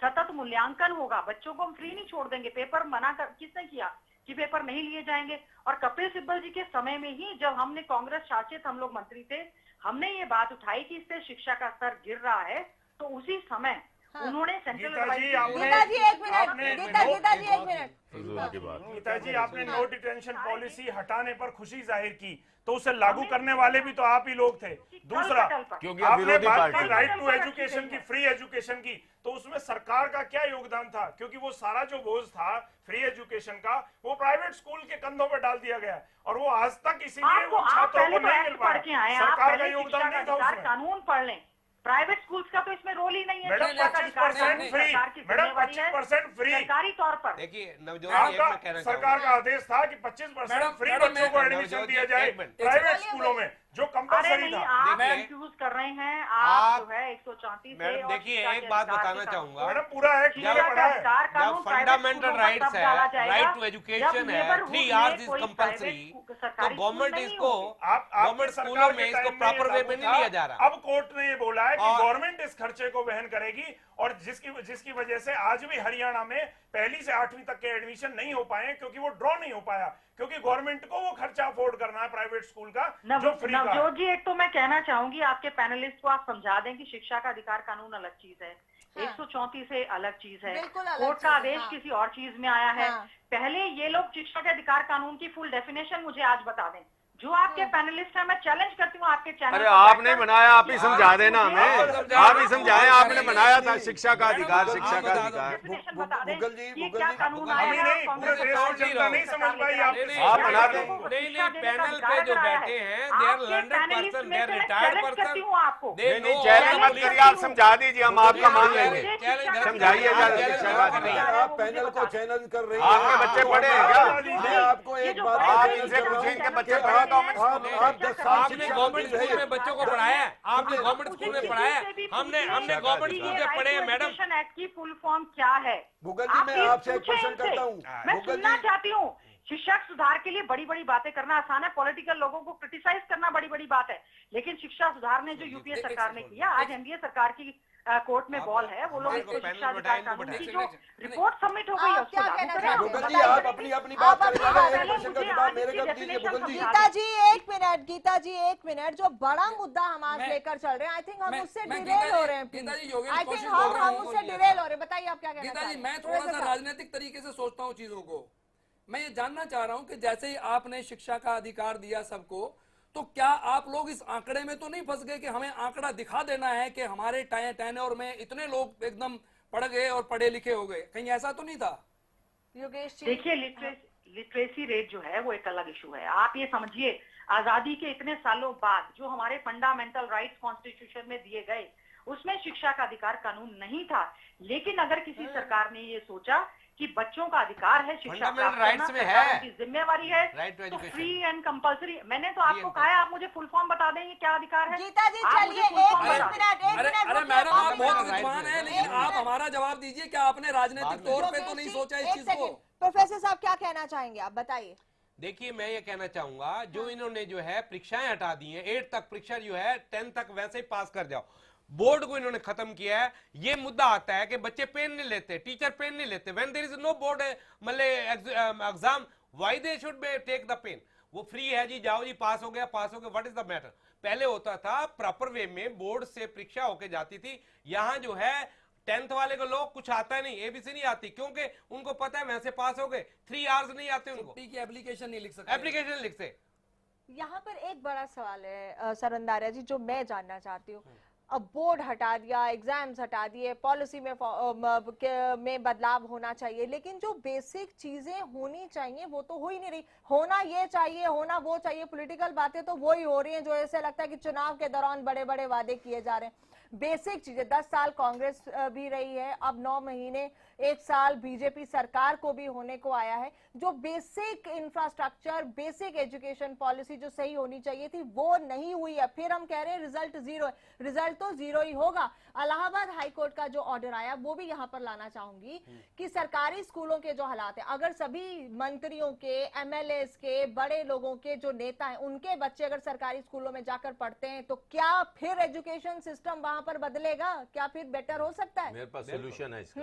सतत मूल्यांकन होगा, बच्चों को हम फ्री नहीं छोड़ देंगे, पेपर मना कर किसने किया कि पेपर नहीं लिए जाएंगे। और कपिल सिब्बल जी के समय में ही, जब हमने कांग्रेस शासित हम लोग मंत्री थे, हमने ये बात उठाई कि इससे शिक्षा का स्तर गिर रहा है, तो उसी समय उन्होंने सेंट्रल गीता जी, आपने- गीता जी एक मिनट, आपने- गीता जी एक मिनट। फजूल की बात। गीता जी, आपने नो डिटेंशन पॉलिसी हटाने पर खुशी जाहिर की, तो उसे लागू करने वाले भी तो आप ही लोग थे। दूसरा, क्योंकि आपने विरोधी बात पार्टी की है। राइट टू एजुकेशन की, फ्री एजुकेशन की, तो उसमें सरकार का क्या योगदान था? क्योंकि वो सारा जो बोझ था फ्री एजुकेशन का, वो प्राइवेट स्कूल के कंधों पर डाल दिया गया, और वो आज तक इसीलिए आपको, उन आप छात्रों पहले को तो नहीं मिल एक्ट पढ़ के पाया। आए, आप सरकार का पहले शिक्षा योगदान का नहीं था अधिकार उसमें। कानून पढ़ लें, प्राइवेट स्कूल्स का तो इसमें रोल ही नहीं है। मैडम, शिक्षा का अधिकार 25% कानून फ्री, सरकार की मैडम, जिम्मेवारी है, 25% फ्री। सरकारी तौर पर। देखिए नवजोत जी, एक आपका मैं कहना सरकार चाहूंगा। का आदेश था कि 25% मैडम, फ्री मैडम, बच्चों को मैं- एडमिशन नवजोत दिया जी, जाए एक मिनट। प्राइवेट स्कूलों में, जो अरे कंपलसरी नहीं, था। आप देखिए, कंफ्यूज कर रहे हैं, आप- आप जो है 134 मैडम, से और देखिए, शिक्षा एक के बात अधिकार बताना के चाहूंगा। कानून मैडम, पूरा एक्ट शिक्षा मैंने का पढ़ा है। अधिकार कानून जब प्राइवेट फंडामेंटल स्कूलों पर राइट्स तब डाला है, जाएगा राइट टू जब एजुकेशन है, neighborhood 3 में आवर्स इज कोई कंपल्सरी, प्राइवेट तो सरकारी गवर्नमेंट स्कूल नहीं इसको होंगे। आपके गवर्नमेंट सरकार स्कूलों के में इसको टाइम प्रॉपर वे लागू में नहीं था। लिया जा रहा। अब कोर्ट ने ये बोला है कि और- गवर्नमेंट इस खर्चे को वहन करेगी, और जिसकी वजह से आज भी हरियाणा में पहली से 8वीं तक के एडमिशन नहीं हो पाए, क्योंकि वो ड्रॉ नहीं हो पाया, क्योंकि गवर्नमेंट को वो खर्चा अफोर्ड करना है प्राइवेट स्कूल का, जो फ्री का है। नवजोत जी, एक तो मैं कहना चाहूंगी आपके पैनलिस्ट को, आप समझा दें कि शिक्षा का अधिकार कानून अलग चीज है, 134 से अलग चीज है, बिल्कुल अलग कोर्ट चीज का है, आदेश हाँ। किसी और चीज में आया है। हाँ। पहले ये लोग शिक्षा के अधिकार कानून की फुल डेफिनेशन मुझे आज बता दें। जो आपके पैनलिस्ट है, मैं चैलेंज करती हूँ आपके चैनल अरे पर आप बैठकर नहीं बनाया, आप ही समझा देना हमें, आप ही समझाएं। आपने बनाया था शिक्षा का अधिकार, शिक्षा का अधिकार। definition बता दें भूगल जी, कि भूगल क्या जी, कानून अभी आया है, नहीं, कांग्रेस पूरे देश सरकार की जनता नहीं समझ पाई आप। आप बना दें। नहीं, पैनल पे जो बैठे हैं, they are learned person, they are retired person. आपको They नहीं, know चैलेंज all मत करिए, आप समझा दीजिए, हम आपका मान लेंगे। चैलेंज समझाइए जरा शिक्षा का अधिकार। आप पैनल को चैलेंज कर रही हैं। आपके बच्चे पढ़े हैं क्या? मैं आपको एक बात आप चैलेंज इनसे कर रहा पूछें हूं इनके बच्चे कि पढ़े आप- गवर्नमेंट आप- स्कूल में? आप 10 साल आपने शिक्षा गवर्नमेंट मंत्री स्कूल रहे। में बच्चों को पढ़ाया है, आपने गवर्नमेंट स्कूल में पढ़ाया है, हमने गवर्नमेंट स्कूल से पढ़े हैं मैडम। एजुकेशन एक्ट की फुल फॉर्म क्या है? भूगल जी, आप मैं प्लीज आपसे एक पूछें क्वेश्चन इनसे। करता हूं। मैं भूगल सुनना जी, चाहती हूँ। शिक्षा सुधार के लिए बड़ी बड़ी बातें करना आसान है, पॉलिटिकल लोगों को क्रिटिसाइज करना बड़ी बड़ी बात है, लेकिन शिक्षा सुधार ने जो यूपीए सरकार ने किया, आज एनडीए सरकार की कोर्ट में बॉल है, वो लोग हमारे इसको को शिक्षा पैनल अधिकार बैठाएं, इनको कानून की बैठाएं। जो रिपोर्ट सबमिट हो गई है आप उसको क्या लागू कहना करें। चाहते हैं? भूगल जी, बताइए। आप अपनी अपनी बात आप करें, अपनी एक बात क्वेश्चन का मुझे जवाब आज मेरे इसकी को दीजिए। भूगल जी, definition गीता जी एक मिनट, गीता जी एक मिनट, जो बड़ा मुद्दा हम आज मैं- लेकर चल रहे हैं, आई थिंक हम मैं- उससे मैं डिरेल गीता हो जी- रहे हैं। गीता जी, योगेश आई थिंक कौशिक बोल रहा हम हूं। उससे डिरेल हो रहे हैं। बताइए आप क्या कहना गीता चाह जी, रहे मैं हैं? थोड़ा सा प्रोफेसर साहब। राजनीतिक तरीके से सोचता हूँ चीजों को। मैं ये जानना चाह रहा हूँ कि जैसे ही आपने शिक्षा का अधिकार दिया सबको, तो क्या आप लोग इस आंकड़े में तो नहीं फंस गए कि हमें आंकड़ा दिखा देना है कि हमारे टेन्योर में इतने लोग एकदम पढ़ गए और पढ़े लिखे हो गए? कहीं ऐसा तो नहीं था? योगेश जी, देखिए, लिटरेसी रेट जो है वो एक अलग इशू है। आप ये समझिए, आजादी के इतने सालों बाद जो हमारे फंडामेंटल राइट्स कॉन्स्टिट्यूशन में दिए गए, उसमें शिक्षा का अधिकार कानून नहीं था, लेकिन अगर किसी सरकार ने ये सोचा कि बच्चों का अधिकार है शिक्षा Fundamental प्राप्त rights करना, में सरकारों है। की जिम्मेवारी है, Right to तो education। Free and compulsory. मैंने तो आपको कहा है, आप मुझे फुल फॉर्म बता दें ये क्या अधिकार है। गीता जी आप चलिए मुझे full एक form बता दें। मिनट, एक अरे मिनट अरे रुकिए, मैडम, आप एक बहुत मिनट। विद्वान हैं, एक लेकिन आप मिनट। हमारा जवाब दीजिए कि आपने राजनीतिक तौर पे तो नहीं सोचा इस एक चीज को? सेकंड, प्रोफेसर साहब क्या कहना चाहेंगे आप? बताइए। देखिए, मैं ये कहना चाहूंगा, जो इन्होंने जो है परीक्षाएं हटा दी हैं, 8 तक परीक्षा जो है 10 तक वैसे ही पास कर जाओ, बोर्ड को इन्होंने खत्म किया है। ये मुद्दा आता है कि बच्चे पेन नहीं लेते, टीचर पेन नहीं लेते, when there is no board मतलब exam, why they should take the pen? वो फ्री है जी, जाओ जी, पास हो गया, व्हाट इज द मैटर? पहले होता था प्रॉपर वे में बोर्ड से परीक्षा होके जाती थी। यहाँ जो है 10th वाले को लोग कुछ आता नहीं, एबीसी नहीं आती, क्योंकि उनको पता है वैसे पास हो गए, 3 आवर्स नहीं आते उनको, छुट्टी की एप्लीकेशन नहीं लिख सकते। एप्लीकेशन लिखते। यहाँ पर एक बड़ा सवाल है सरवंदारिया जी, जो मैं जानना चाहती हूँ। अब बोर्ड हटा दिया, एग्जाम्स हटा दिए, पॉलिसी में बदलाव होना चाहिए, लेकिन जो बेसिक चीजें होनी चाहिए वो तो हो ही नहीं रही। होना ये चाहिए, होना वो चाहिए, पॉलिटिकल बातें तो वो ही हो रही हैं जो ऐसे लगता है कि चुनाव के दौरान बड़े बड़े वादे किए जा रहे हैं। बेसिक चीजें, 10 साल कांग्रेस भी रही है, अब 9 महीने 1 साल बीजेपी सरकार को भी होने को आया है। जो basic infrastructure, basic education policy जो सही होनी चाहिए थी वो नहीं हुई है। फिर हम कह रहे हैं रिजल्ट जीरो है, रिजल्ट तो जीरो ही होगा। इलाहाबाद हाईकोर्ट का जो ऑर्डर आया वो भी यहां पर लाना चाहूंगी कि सरकारी स्कूलों के जो हालात है, अगर सभी मंत्रियों के, एमएलएस के, बड़े लोगों के जो नेता हैं उनके बच्चे अगर सरकारी स्कूलों में जाकर पढ़ते हैं तो क्या फिर एजुकेशन सिस्टम वहां पर बदलेगा? क्या फिर बेटर हो सकता है? मेरे पास सोल्यूशन है इसका।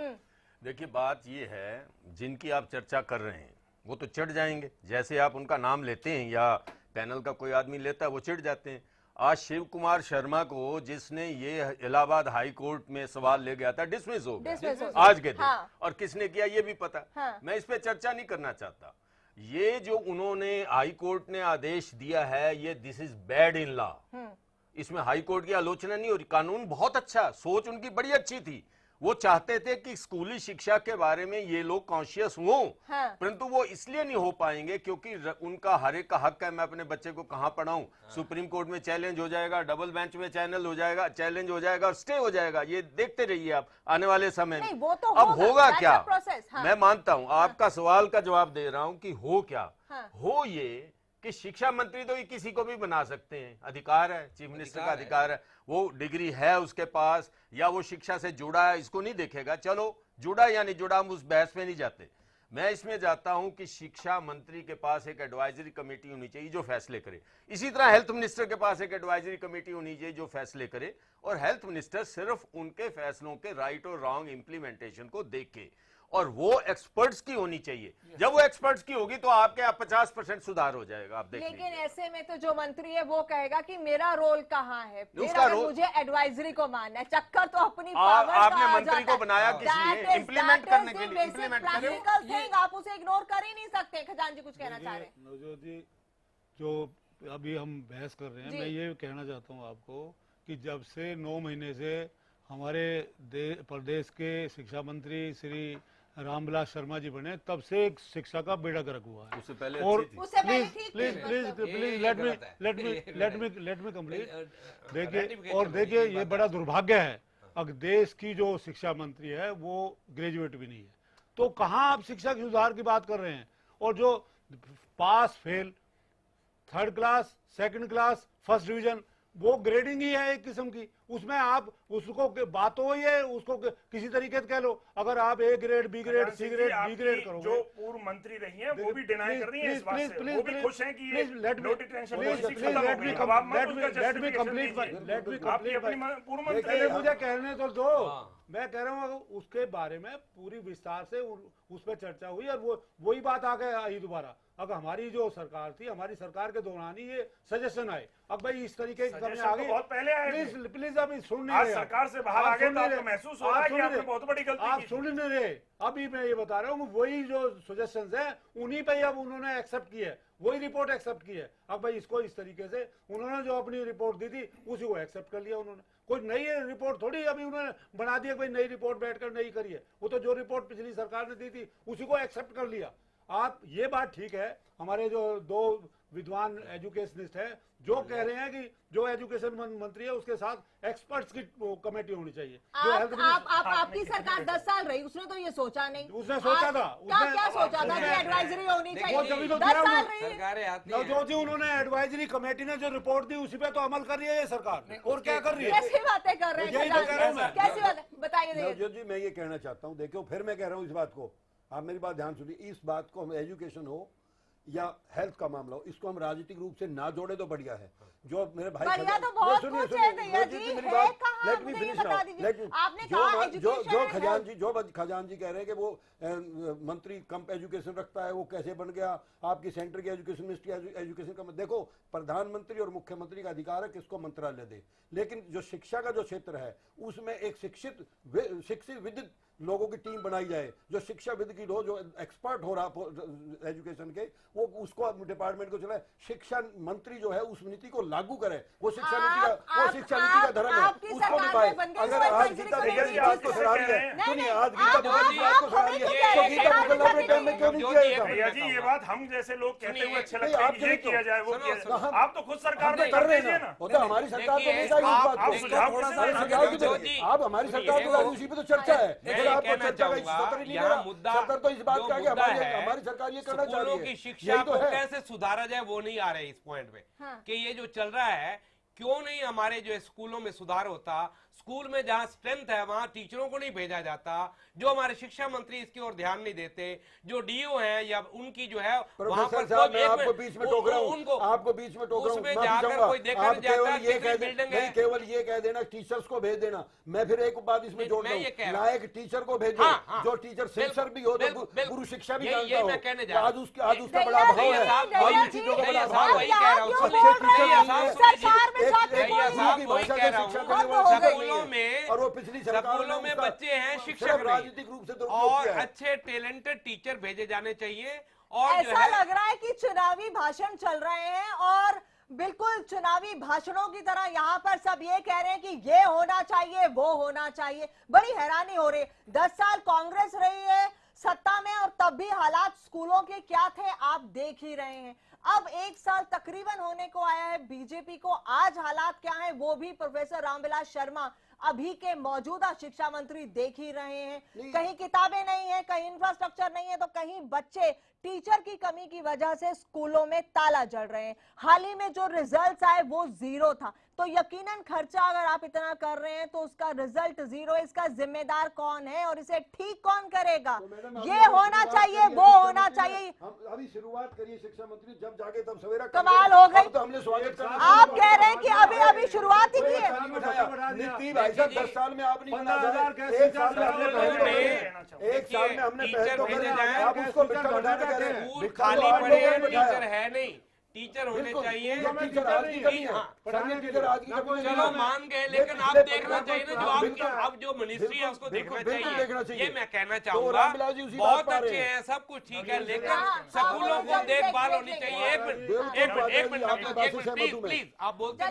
देखिए बात ये है, जिनकी आप चर्चा कर रहे हैं वो तो चिढ़ जाएंगे, जैसे आप उनका नाम लेते हैं या पैनल का कोई आदमी लेता है वो चिढ़ जाते हैं। आज शिव कुमार शर्मा को जिसने ये इलाहाबाद हाई कोर्ट में सवाल ले गया था, डिसमिस हो गया आज के दिन। हाँ। और किसने किया ये भी पता। हाँ। मैं इस पे चर्चा नहीं करना चाहता। ये जो उन्होंने हाई कोर्ट ने आदेश दिया है, ये this is bad in law. इसमें हाई कोर्ट की आलोचना नहीं हो रही, कानून बहुत अच्छा, सोच उनकी बड़ी अच्छी थी। वो चाहते थे कि स्कूली शिक्षा के बारे में ये लोग कॉन्शियस हों। हाँ। परंतु वो इसलिए नहीं हो पाएंगे क्योंकि उनका हर एक का हक है, मैं अपने बच्चे को कहां पढ़ाऊं। हाँ। सुप्रीम कोर्ट में चैलेंज हो जाएगा, डबल बेंच में चैलेंज हो जाएगा और स्टे हो जाएगा। ये देखते रहिए आप आने वाले समय में। वो तो अब होगा क्या? हाँ। मैं मानता हूं आपका सवाल का जवाब दे रहा हूं कि हो क्या। हाँ। हो ये कि शिक्षा मंत्री तो ये किसी को भी बना सकते हैं, अधिकार है, चीफ मिनिस्टर का अधिकार है। वो डिग्री है उसके पास या वो शिक्षा से जुड़ा है, इसको नहीं देखेगा। चलो जुड़ा या नहीं जुड़ा, हम उस बहस में नहीं जाते। मैं इसमें जाता हूं कि शिक्षा मंत्री के पास एक एडवाइजरी कमेटी होनी चाहिए जो फैसले करे। इसी तरह हेल्थ मिनिस्टर के पास एक एडवाइजरी कमेटी होनी चाहिए जो फैसले करे, और हेल्थ मिनिस्टर सिर्फ उनके फैसलों के राइट और रॉन्ग इंप्लीमेंटेशन को देखे, और वो एक्सपर्ट्स की होनी चाहिए। जब वो एक्सपर्ट्स की होगी तो आपके 50% सुधार हो जाएगा। आप देख लेकिन ऐसे में तो जो मंत्री है वो कहेगा कि मेरा रोल कहाँ है, उसका रोल मुझे एडवाइजरी को मानना है। चक्कर तो अपनी पावर का आपने मंत्री को बनाया किस लिए? इंप्लीमेंट करने के लिए। इंप्लीमेंट करें, आप उसे इग्नोर कर ही नहीं सकते। खजान जी कुछ कहना चाह रहे हैं? नवजोत जी, जो अभी हम बहस कर रहे हैं, मैं ये कहना चाहता हूँ आपको कि जब से 9 महीने से हमारे प्रदेश के शिक्षा मंत्री श्री रामविलास शर्मा जी बने, तब से शिक्षा का बेड़ा गर्क हुआ है। उससे पहले और प्लीज लेट मी कंप्लीट। देखिए, और देखिए ये बड़ा दुर्भाग्य है, अगर देश की जो शिक्षा मंत्री है वो ग्रेजुएट भी नहीं है, तो कहाँ आप शिक्षा की सुधार की बात कर रहे हैं? और जो pass fail, 3rd class, 2nd class, 1st division, वो ग्रेडिंग ही है एक किस्म की। उसमें आप उसको बात हो है, उसको किसी तरीके से कह लो। अगर आप A grade, B grade, C grade, D grade करोगे, जो पूर्व मंत्री रही हैं वो भी डिनाई कर रही हैं इस बात से, वो भी खुश हैं कि ये नो डिटेंशन पॉलिसी खत्म हो गई। अब आप मत उसका जस्टिफिकेशन दीजिए। आपकी अपनी पूर्व मंत्री, मुझे कहने तो दो। मैं कह रहा हूँ उसके बारे में पूरी विस्तार से उस पर चर्चा हुई, और वही बात आ गई आई दोबारा। अगर हमारी जो सरकार थी, हमारी सरकार के दौरान ही ये सजेशन आए। अब भाई इस तरीके की कमियां आ गई, बहुत पहले आए। प्लीज अभी सुन नहीं रहे। सरकार से बाहर आ गए तो आपको महसूस हो रहा है कि आपने बहुत बड़ी गलती की। आप सुन नहीं रहे। अभी मैं ये बता रहा हूँ, वही जो सजेशंस है उन्हीं पे अब उन्होंने एक्सेप्ट की है, वही रिपोर्ट एक्सेप्ट की है। अब भाई इसको इस तरीके से उन्होंने जो अपनी रिपोर्ट दी थी उसी को एक्सेप्ट कर लिया उन्होंने। कोई नई रिपोर्ट थोड़ी अभी उन्होंने बना दी है, कोई नई रिपोर्ट बैठकर नहीं करी है। वो तो जो रिपोर्ट पिछली सरकार ने दी थी उसी को एक्सेप्ट कर लिया। आप ये बात ठीक है, हमारे जो 2 विद्वान एजुकेशनिस्ट है जो कह रहे हैं कि जो एजुकेशन मंत्री है उसके साथ एक्सपर्ट्स की कमेटी होनी चाहिए। आपकी सरकार 10 साल रही, उसने तो ये सोचा नहीं। उसने सोचा था, क्या सोचा था कि एडवाइजरी होनी चाहिए? 10 साल रही। जो जी उन्होंने एडवाइजरी कमेटी ने जो रिपोर्ट दी उसी पे तो अमल कर रही है ये सरकार, और क्या कर रही है? कैसी बातें कर रहे हैं? कैसी बात बताइए जी। मैं ये कहना चाहता हूँ, देखो फिर मैं कह रहा हूँ इस बात को, आप मेरी बात ध्यान सुनिए। इस बात को हम एजुकेशन हो या हेल्थ का मामला हो, इसको हम राजनीतिक रूप से ना जोड़े तो बढ़िया है। जो मेरे भाई जो खजान जी कह रहे हैं कि वो मंत्री कम एजुकेशन रखता है, वो कैसे बन गया आपकी सेंटर के एजुकेशन मिनिस्ट्री एजुकेशन का। देखो, प्रधानमंत्री और मुख्यमंत्री का अधिकार है किसको मंत्रालय दे, लेकिन जो शिक्षा का जो क्षेत्र है उसमें एक शिक्षित विदित लोगों की टीम बनाई जाए जो शिक्षाविद की हो, जो एक्सपर्ट हो रहा एजुकेशन के, वो उसको डिपार्टमेंट को चलाए। शिक्षा मंत्री जो है उस नीति को लागू करे, वो शिक्षा नीति का धर्म है, उसको निभाए। अगर आज गीता बुकल बात को सराह रही है, सुनिए, आज गीता बुकल बात को सराह रही है, तो गीता बुकल अपने टाइम में क्यों नहीं किया? भैया जी, ये बात हम जैसे लोग कहते हुए अच्छे लगते हैं, ये किया जाए वो किया जाए, आप तो खुद सरकार में कर रहे हैं ना, वो तो हमारी सरकार तो नहीं चाहिए इस बात को। आप हमारी सरकार को उसी पे तो चर्चा है, लेकिन आपको चर्चा का सत्र नहीं मिला। सरकार तो इस बात का हमारी सरकार ये करना चाह रही है, शिक्षा को कैसे सुधारा जाए वो नहीं आ रहे इस पॉइंट पे कि ये जो चल रहा है, क्यों नहीं हमारे जो स्कूलों में सुधार होता। स्कूल में जहां स्ट्रेंथ है वहां टीचरों को नहीं भेजा जाता, जो हमारे शिक्षा मंत्री इसकी ओर ध्यान नहीं देते, जो डीओ हैं या उनकी जो है वहां पर मैं आपको बीच में टोक रहा हूं, आपको बीच में टोक रहा हूं, उसमें जाकर कोई देखा नहीं जाता, बिल्डिंग है, केवल ये कह देना टीचर्स को भेज देना। मैं फिर एक बात इसमें जोड़ रहा हूं, लायक टीचर को भेजो, जो टीचर सेंसर भी हो, तो गुरु शिक्षा भी जानता हो। आज उसका बड़ा अभाव है, आज उन चीजों का बड़ा अभाव है। और वो पिछली स्कूलों में बच्चे हैं शिक्षक राजनीतिक रूप से और अच्छे टैलेंटेड टीचर भेजे जाने चाहिए। और ऐसा लग रहा है कि चुनावी भाषण चल रहे हैं और बिल्कुल चुनावी भाषणों की तरह यहाँ पर सब ये कह रहे हैं कि ये होना चाहिए, वो होना चाहिए। बड़ी हैरानी हो रही है। 10 साल कांग्रेस रही है सत्ता में और तब भी हालात स्कूलों के क्या थे आप देख ही रहे हैं। अब 1 साल तकरीबन होने को आया है बीजेपी को, आज हालात क्या है वो भी प्रोफेसर रामविलास शर्मा अभी के मौजूदा शिक्षा मंत्री देख ही रहे हैं। कहीं किताबें नहीं है, कहीं इंफ्रास्ट्रक्चर नहीं है, तो कहीं बच्चे टीचर की कमी की वजह से स्कूलों में ताला जड़ रहे हैं। हाल ही में जो रिजल्ट्स आए वो 0 था, तो यकीनन खर्चा अगर आप इतना कर रहे हैं तो उसका रिजल्ट 0। इसका जिम्मेदार कौन है और इसे ठीक कौन करेगा? ये होना चाहिए, वो होना चाहिए। अभी शुरुआत करिए शिक्षा मंत्री, जब जागे तब सवेरा। कमाल हो गई, तो हमने स्वागत कर, आप कह रहे हैं कि अभी शुरुआत ही की है। 10 साल में आप नहीं बना, 1 साल में हमने आप उसको स्कूल खाली पड़े हैं, टीचर है नहीं, टीचर होने चाहिए। चलो मान गए, लेकिन आप देखना चाहिए ना, जो आपकी अब जो मिनिस्ट्री है उसको देखना चाहिए। ये मैं कहना चाहूंगा, बहुत अच्छे हैं, सब कुछ ठीक है, लेकिन स्कूलों को देखभाल होनी चाहिए। एक मिनट प्लीज, आप बोलते हैं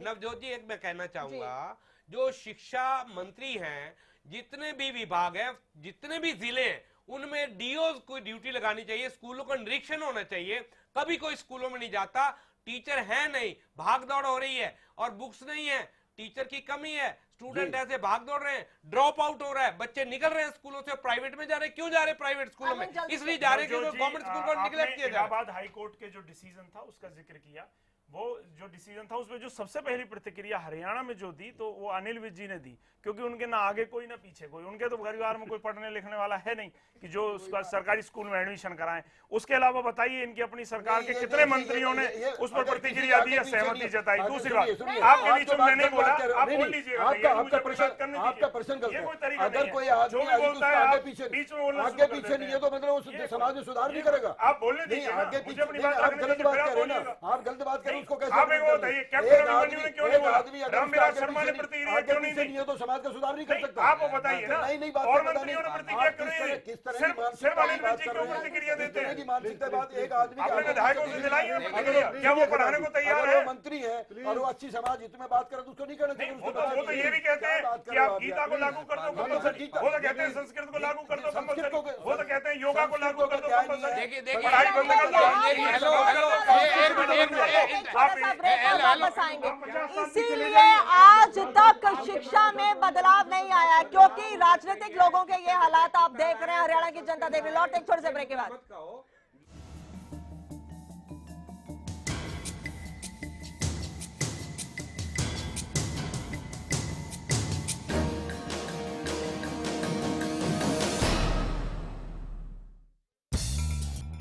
नवजोत जी। एक मैं कहना चाहूंगा, जो शिक्षा मंत्री हैं, जितने भी विभाग हैं, जितने भी जिले हैं, उनमें डीओ को ड्यूटी लगानी चाहिए, स्कूलों का निरीक्षण होना चाहिए। कभी कोई स्कूलों में नहीं जाता, टीचर है नहीं, भाग दौड़ हो रही है और बुक्स नहीं है, टीचर की कमी है, स्टूडेंट ऐसे भाग दौड़ रहे हैं, ड्रॉप आउट हो रहा है, बच्चे निकल रहे हैं स्कूलों से, प्राइवेट में जा रहे हैं। क्यों जा रहे हैं प्राइवेट स्कूलों में? इसलिए जा रहे हैं क्योंकि गवर्नमेंट स्कूल को निगलेक्ट किया जा रहा है। हाई कोर्ट के जो डिसीजन था उसका जिक्र किया, वो जो डिसीजन था उसमें जो सबसे पहली प्रतिक्रिया हरियाणा में जो दी, तो वो अनिल विज जी ने दी, क्योंकि उनके ना आगे कोई ना पीछे कोई, उनके तो परिवार में कोई पढ़ने लिखने वाला है नहीं कि जो उसका सरकारी स्कूल में एडमिशन कराएं। उसके अलावा बताइए इनकी अपनी सरकार के कितने मंत्रियों ने उस पर प्रतिक्रिया दी है, सहमति जताई। दूसरी बात, आपके बीच में नहीं बोला, आप बोल लीजिएगा, आपका प्रश्न अगर कोई आगे पीछे नहीं है तो मतलब उस समाज में सुधार नहीं करेगा। आप बोलने दीजिए, आगे पीछे आप गलत बात कर रहे हैं ना, आप गलत बात करें उसको कैसे? रामविलास शर्मा ने प्रतिक्रिया क्यों नहीं दी? तो समाज का सुधार नहीं कर सकता। आप बताइए ना, नहीं और मंत्रियों ने प्रतिक्रिया क्यों नहीं दी? सिर्फ अनिल विज जी क्यों प्रतिक्रिया देते हैं? मानसिकता बात एक आदमी आपने विधायकों से दिलाई है प्रतिक्रिया, क्या वो पढ़ाने को तैयार है? मंत्री है और वो अच्छी समाज हित में बात करे तो उसको नहीं करना चाहिए। वो तो ये भी कहते हैं कि आप गीता को लागू कर दो कंपल्सरी, वो तो कहते हैं संस्कृत को लागू कर दो कंपल्सरी, वो तो कहते हैं योगा को लागू कर दो कंपल्सरी, पढ़ाई बंद कर दो। इसीलिए आज तक शिक्षा में बदलाव नहीं आया, क्योंकि राजनीतिक लोगों के ये हालात आप देख रहे हैं, हरियाणा की जनता देख रही है। लौट एक छोटे से ब्रेक के बाद।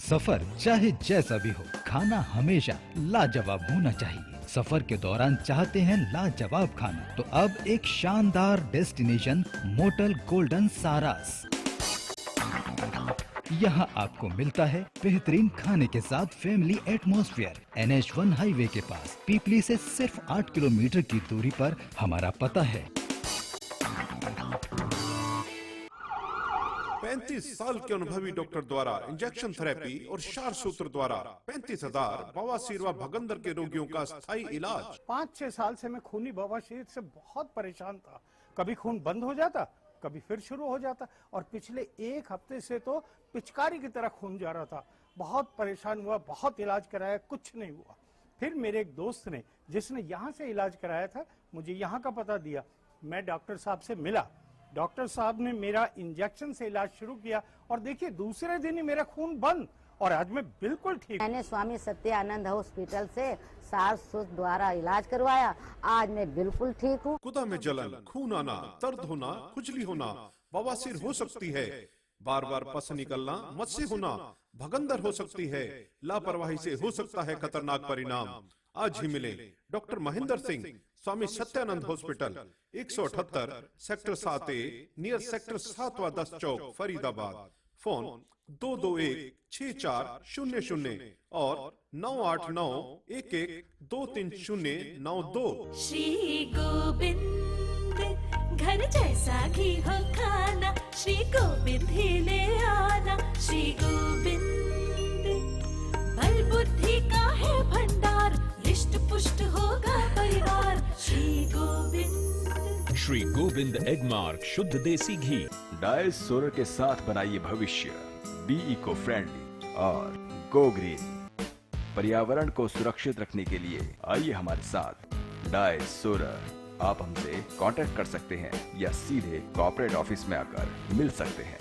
सफर चाहे जैसा भी हो, खाना हमेशा लाजवाब होना चाहिए। सफर के दौरान चाहते हैं लाजवाब खाना, तो अब एक शानदार डेस्टिनेशन मोटल गोल्डन सारास। यहाँ आपको मिलता है बेहतरीन खाने के साथ फैमिली एटमॉस्फेयर। NH1 हाईवे के पास पीपली से सिर्फ 8 किलोमीटर की दूरी पर हमारा पता है। 35 साल के अनुभवी डॉक्टर द्वारा इंजेक्शन थेरेपी और क्षार सूत्र द्वारा 35,000 बवासीर व भगंदर के रोगियों का स्थायी इलाज। 5-6 साल से मैं खूनी बवासीर से बहुत परेशान था। कभी खून बंद हो जाता, कभी फिर शुरू हो जाता, और पिछले 1 हफ्ते से तो पिचकारी की तरह खून जा रहा था। बहुत परेशान हुआ, बहुत इलाज कराया, कुछ नहीं हुआ। फिर मेरे एक दोस्त ने, जिसने यहाँ से इलाज कराया था, मुझे यहाँ का पता दिया। मैं डॉक्टर साहब से मिला, डॉक्टर साहब ने मेरा इंजेक्शन से इलाज शुरू किया, और देखिए दूसरे दिन ही मेरा खून बंद, और आज मैं बिल्कुल ठीक। मैंने स्वामी सत्यानंद हॉस्पिटल से सास ससुर द्वारा इलाज करवाया, आज मैं बिल्कुल ठीक हूँ। गुदा में जलन, खून आना, दर्द होना, खुजली होना, बवासीर हो सकती है, बार बार पस निकलना, मस्से होना, भगंदर हो सकती है, लापरवाही से हो सकता है खतरनाक परिणाम। आज ही मिले doctor Mahendra Singh, Swami Satyanand hospital, 178 sector 7A near sector 7-10 चौक, फरीदाबाद। फोन 221-6400 और 989-11-23092। श्री गोविंद घर जैसा घी हो खाना, श्री गोविंद ही ले आना। श्री गोविंद बल बुद्धि का है भंडार, रिष्ट पुष्ट होगा परिवार। श्री गोविंद। श्री गोविंद एगमार्क शुद्ध देसी घी। डाइस सोलर के साथ बनाइए भविष्य, बी इको फ्रेंडली और गो ग्रीन। पर्यावरण को सुरक्षित रखने के लिए आइए हमारे साथ। डाइस सोलर, आप हमसे कांटेक्ट कर सकते हैं या सीधे कॉर्पोरेट ऑफिस में आकर मिल सकते हैं।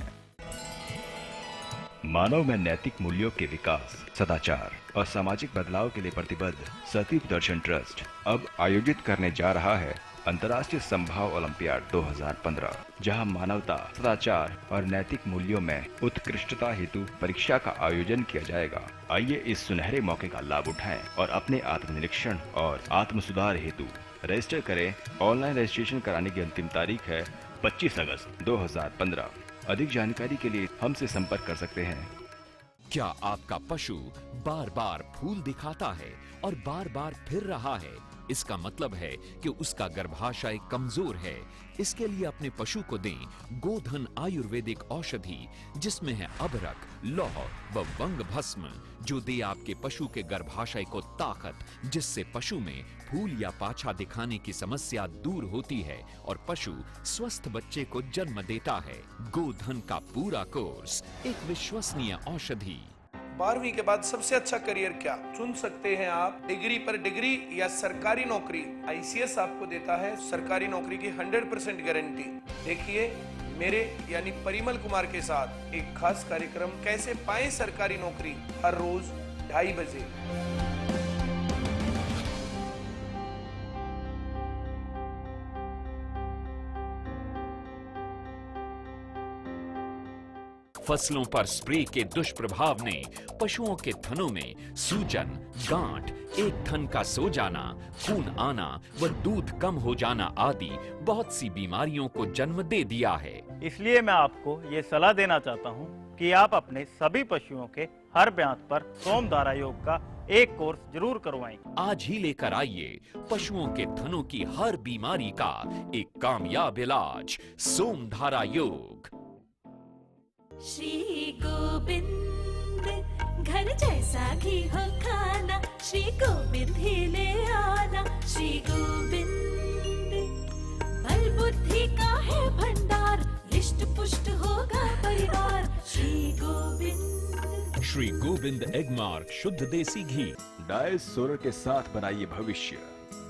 मानव में नैतिक मूल्यों के विकास, सदाचार और सामाजिक बदलाव के लिए प्रतिबद्ध सतीव दर्शन ट्रस्ट अब आयोजित करने जा रहा है अंतर्राष्ट्रीय संभाव ओलंपियाड 2015, जहां मानवता, सदाचार और नैतिक मूल्यों में उत्कृष्टता हेतु परीक्षा का आयोजन किया जाएगा। आइए इस सुनहरे मौके का लाभ उठाएं और अपने आत्मनिरीक्षण और आत्म सुधार हेतु रजिस्टर करें। ऑनलाइन रजिस्ट्रेशन कराने की अंतिम तारीख है 25 अगस्त 2015। अधिक जानकारी के लिए हमसे संपर्क कर सकते हैं। क्या आपका पशु बार बार फूल दिखाता है और बार बार फिर रहा है? इसका मतलब है कि उसका गर्भाशय कमजोर है। इसके लिए अपने पशु को दें गोधन आयुर्वेदिक औषधि, जिसमें है अबरक, लौह व वंग भस्म, जो दे आपके पशु के गर्भाशय को ताकत, जिससे पशु में फूल या पाछा दिखाने की समस्या दूर होती है और पशु स्वस्थ बच्चे को जन्म देता है। गोधन का पूरा कोर्स, एक विश्वसनीय औषधि। 12वीं के बाद सबसे अच्छा करियर क्या चुन सकते हैं आप? डिग्री पर डिग्री या सरकारी नौकरी? ICS आपको देता है सरकारी नौकरी की 100% गारंटी। देखिए मेरे यानी परिमल कुमार के साथ एक खास कार्यक्रम कैसे पाएं सरकारी नौकरी, हर रोज 2:30 बजे। फसलों पर स्प्रे के दुष्प्रभाव ने पशुओं के थनों में सूजन, गांठ, एक थन का सो जाना, खून आना व दूध कम हो जाना आदि बहुत सी बीमारियों को जन्म दे दिया है। इसलिए मैं आपको ये सलाह देना चाहता हूँ कि आप अपने सभी पशुओं के हर ब्यांत पर सोमधारा योग का एक कोर्स जरूर करवाएं। आज ही लेकर आइए पशुओं के थनों की हर बीमारी का एक कामयाब इलाज, सोमधारा योग। श्री गोविंद घर जैसा घी हो खाना, श्री गोविंद ही ले आना। श्री गोविंद बल बुद्धि का है भंडार, रिष्ट पुष्ट होगा परिवार। श्री गोविंद। श्री गोविंद एगमार्क शुद्ध देसी घी। डाइस सोलर के साथ बनाइए भविष्य,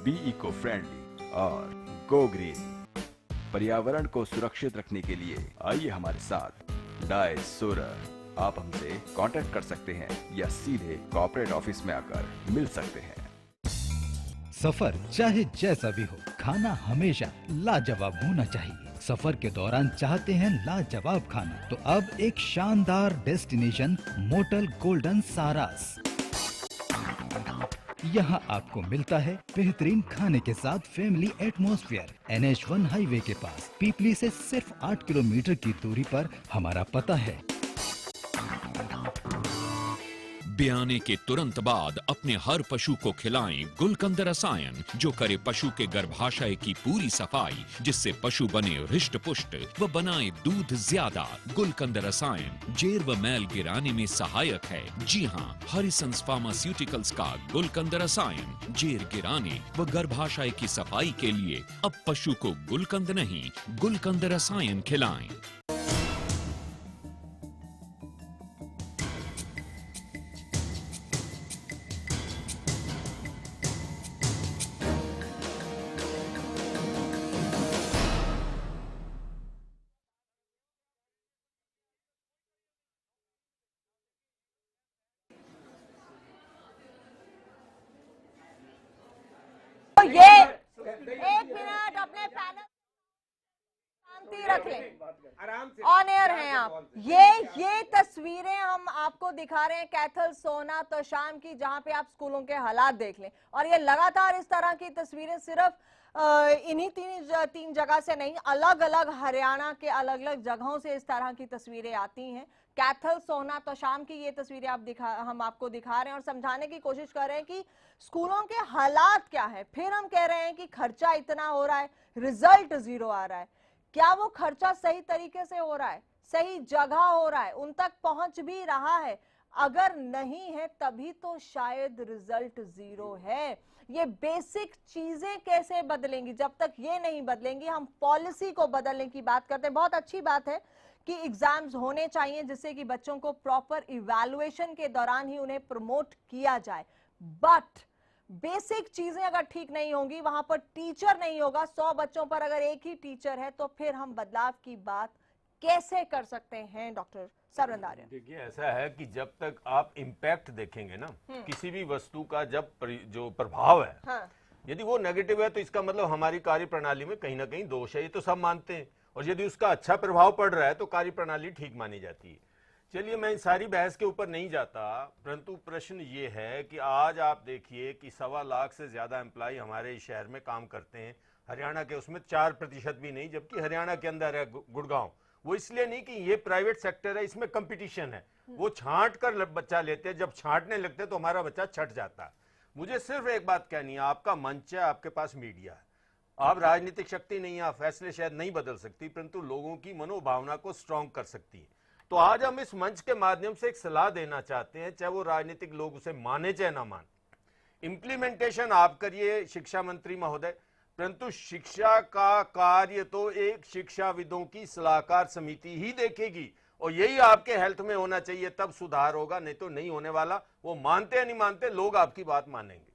बी इको फ्रेंडली और गो ग्रीन। पर्यावरण को सुरक्षित रखने के लिए आइए हमारे साथ। डाइस सोलर, आप हमसे कांटेक्ट कर सकते हैं या सीधे कॉर्पोरेट ऑफिस में आकर मिल सकते हैं। सफर चाहे जैसा भी हो, खाना हमेशा लाजवाब होना चाहिए। सफर के दौरान चाहते हैं लाजवाब खाना, तो अब एक शानदार डेस्टिनेशन मोटल गोल्डन सारास। यहाँ आपको मिलता है बेहतरीन खाने के साथ फैमिली एटमॉस्फेयर। NH1 हाईवे के पास पीपली से सिर्फ 8 किलोमीटर की दूरी पर हमारा पता है। ब्याने के तुरंत बाद अपने हर पशु को खिलाएं गुलकंद रसायन, जो करे पशु के गर्भाशय की पूरी सफाई, जिससे पशु बने हृष्ट पुष्ट व बनाए दूध ज्यादा। गुलकंद रसायन जेर व मैल गिराने में सहायक है। जी हाँ, हरिसंस फार्मास्यूटिकल्स का गुलकंद रसायन जेर गिराने व गर्भाशय की सफाई के लिए। अब पशु को गुलकंद नहीं, गुलकंद रसायन खिलाएं। तो ये एक मिनट अपने पैनल शांति रख लें, आराम से ऑन एयर हैं आप। ये तस्वीरें हम आपको दिखा रहे हैं कैथल सोना तोशाम की, जहां पे आप स्कूलों के हालात देख लें। और ये लगातार इस तरह की तस्वीरें सिर्फ इन्हीं तीन जगह से नहीं, अलग अलग हरियाणा के अलग अलग जगहों से इस तरह की तस्वीरें आती हैं। कैथल सोना तोशाम की ये तस्वीरें हम आपको दिखा रहे हैं और समझाने की कोशिश कर रहे हैं कि स्कूलों के हालात क्या है। फिर हम कह रहे हैं कि खर्चा इतना हो रहा है, रिजल्ट 0 आ रहा है। क्या वो खर्चा सही तरीके से हो रहा है, सही जगह हो रहा है, उन तक पहुंच भी रहा है? अगर नहीं है तभी तो शायद रिजल्ट 0 है। ये बेसिक चीजें कैसे बदलेंगी? जब तक ये नहीं बदलेंगी, हम पॉलिसी को बदलने की बात करते हैं। बहुत अच्छी बात है कि एग्जाम्स होने चाहिए जिससे कि बच्चों को प्रॉपर इवैल्यूएशन के दौरान ही उन्हें प्रमोट किया जाए, बट बेसिक चीजें अगर ठीक नहीं होंगी, वहां पर टीचर नहीं होगा, 100 बच्चों पर अगर एक ही टीचर है, तो फिर हम बदलाव की बात कैसे कर सकते हैं? डॉक्टर सरविंद आर्य, देखिए ऐसा है कि जब तक आप इम्पैक्ट देखेंगे ना किसी भी वस्तु का, जब जो प्रभाव है, हाँ। यदि वो नेगेटिव है तो इसका मतलब हमारी कार्य प्रणाली में कहीं ना कहीं दोष है, ये तो सब मानते हैं। और यदि उसका अच्छा प्रभाव पड़ रहा है तो कार्य प्रणाली ठीक मानी जाती है। चलिए, मैं सारी बहस के ऊपर नहीं जाता, परंतु प्रश्न ये है कि आज आप देखिए कि 1.25 लाख से ज्यादा एम्प्लॉय हमारे शहर में काम करते हैं। हरियाणा के उसमें 4% भी नहीं, जबकि हरियाणा के अंदर है गुड़गांव। वो इसलिए नहीं कि ये प्राइवेट सेक्टर है, इसमें कंपटीशन है, वो छांट कर बच्चा लेते हैं, जब छांटने लगते हैं तो हमारा बच्चा छट जाता है। मुझे सिर्फ एक बात कहनी है, आपका मंच है, आपके पास मीडिया है, आप राजनीतिक शक्ति नहीं है, आप फैसले शायद नहीं बदल सकती, परंतु लोगों की मनोभावना को स्ट्रांग कर सकती है। तो आज हम इस मंच के माध्यम से एक सलाह देना चाहते हैं, चाहे वो राजनीतिक लोग उसे माने चाहे ना माने। इम्प्लीमेंटेशन आप करिए शिक्षा मंत्री महोदय, परंतु शिक्षा का कार्य तो एक शिक्षाविदों की सलाहकार समिति ही देखेगी, और यही आपके हेल्थ में होना चाहिए, तब सुधार होगा, नहीं तो नहीं होने वाला। वो मानते या नहीं मानते, लोग आपकी बात मानेंगे।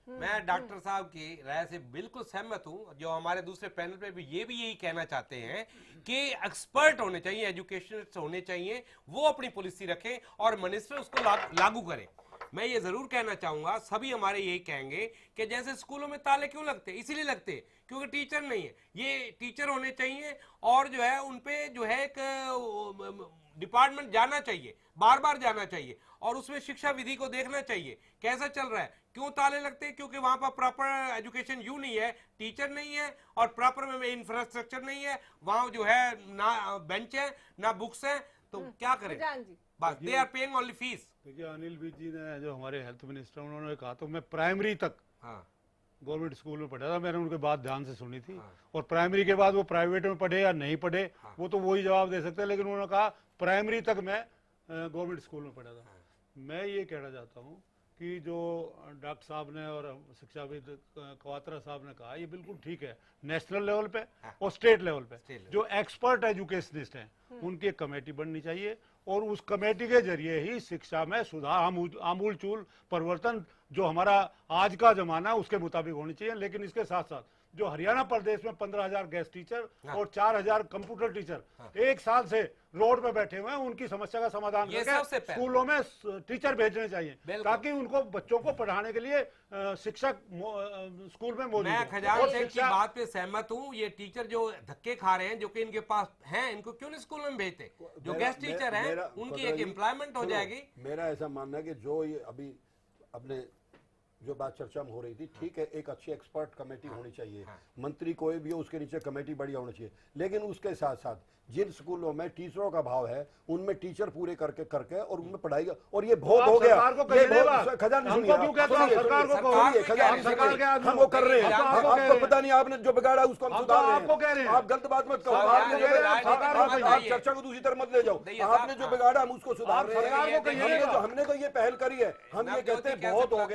मैं डॉक्टर साहब की राय से बिल्कुल सहमत हूं। जो हमारे दूसरे पैनल पे भी यही कहना चाहते हैं कि एक्सपर्ट होने चाहिए, एजुकेशनिस्ट होने चाहिए, वो अपनी पॉलिसी रखें और मिनिस्टर उसको लागू करें। मैं ये जरूर कहना चाहूंगा, सभी हमारे यही कहेंगे कि जैसे स्कूलों में ताले क्यों लगते, इसीलिए लगते क्योंकि टीचर नहीं है। ये टीचर होने चाहिए और जो है उनपे जो है एक डिपार्टमेंट जाना चाहिए, बार बार जाना चाहिए, और उसमें शिक्षा विधि को देखना चाहिए कैसा चल रहा है। क्यों ताले लगते हैं? क्योंकि वहां पर प्रॉपर एजुकेशन यू नहीं है, टीचर नहीं है और प्रॉपर में इंफ्रास्ट्रक्चर नहीं है, वहां जो है ना बेंच है ना बुक्स है, तो क्या करें? बस they are paying only fees. देखिए, अनिल विज जी ने, जो हमारे हेल्थ मिनिस्टर, उन्होंने कहा, तो मैं प्राइमरी तक गवर्नमेंट स्कूल में पढ़ा था, मैंने उनके बात ध्यान से सुनी थी। और प्राइमरी के बाद वो प्राइवेट में पढ़े या नहीं पढ़े, वो तो वही जवाब दे सकते हैं, लेकिन उन्होंने कहा प्राइमरी तक मैं गवर्नमेंट स्कूल में पढ़ा था। मैं ये कहना चाहता हूँ कि जो डॉक्टर साहब ने और शिक्षाविद कवात्रा साहब ने कहा, ये बिल्कुल ठीक है। नेशनल लेवल पे और स्टेट लेवल पे जो एक्सपर्ट एजुकेशनिस्ट हैं, उनकी एक कमेटी बननी चाहिए, और उस कमेटी के जरिए ही शिक्षा में सुधार, आमूलचूल परिवर्तन जो हमारा आज का जमाना है उसके मुताबिक होनी चाहिए। लेकिन इसके साथ साथ जो हरियाणा प्रदेश में 15,000 गेस्ट टीचर और 4,000 कंप्यूटर टीचर 1 साल से रोड पे बैठे हुए हैं, उनकी समस्या का समाधान करके स्कूलों में टीचर भेजने चाहिए, ताकि उनको बच्चों को पढ़ाने के लिए शिक्षक स्कूल में मौजूद। मैं खजान सिंह की बात पे सहमत हूँ। ये टीचर जो धक्के खा रहे हैं, जो कि इनके पास हैं, इनको क्यों नहीं स्कूल में भेजते? जो गेस्ट टीचर हैं उनकी एक एम्प्लॉयमेंट हो जाएगी। मेरा ऐसा मानना है कि जो ये अभी अपने जो बात चर्चा में हो रही थी, ठीक है, एक अच्छी एक्सपर्ट कमेटी होनी चाहिए, मंत्री कोई भी हो उसके नीचे कमेटी बढ़िया होनी चाहिए, लेकिन उसके साथ साथ जिन स्कूलों में टीचरों का भाव है उनमें टीचर पूरे करके और उनमें पढ़ाई, और ये बहुत हो गया, हमको कर रहे हैं, आपको पता नहीं, आपने जो बिगाड़ा उसको हम सुधार रहे हैं, आप गलत बात मत करो, आप चर्चा को दूसरी तरफ मत ले जाओ, आपने जो बिगाड़ा हम उसको सुधार रहे हैं, हमने तो ये पहल करी है, हम ये कहते हैं बहुत हो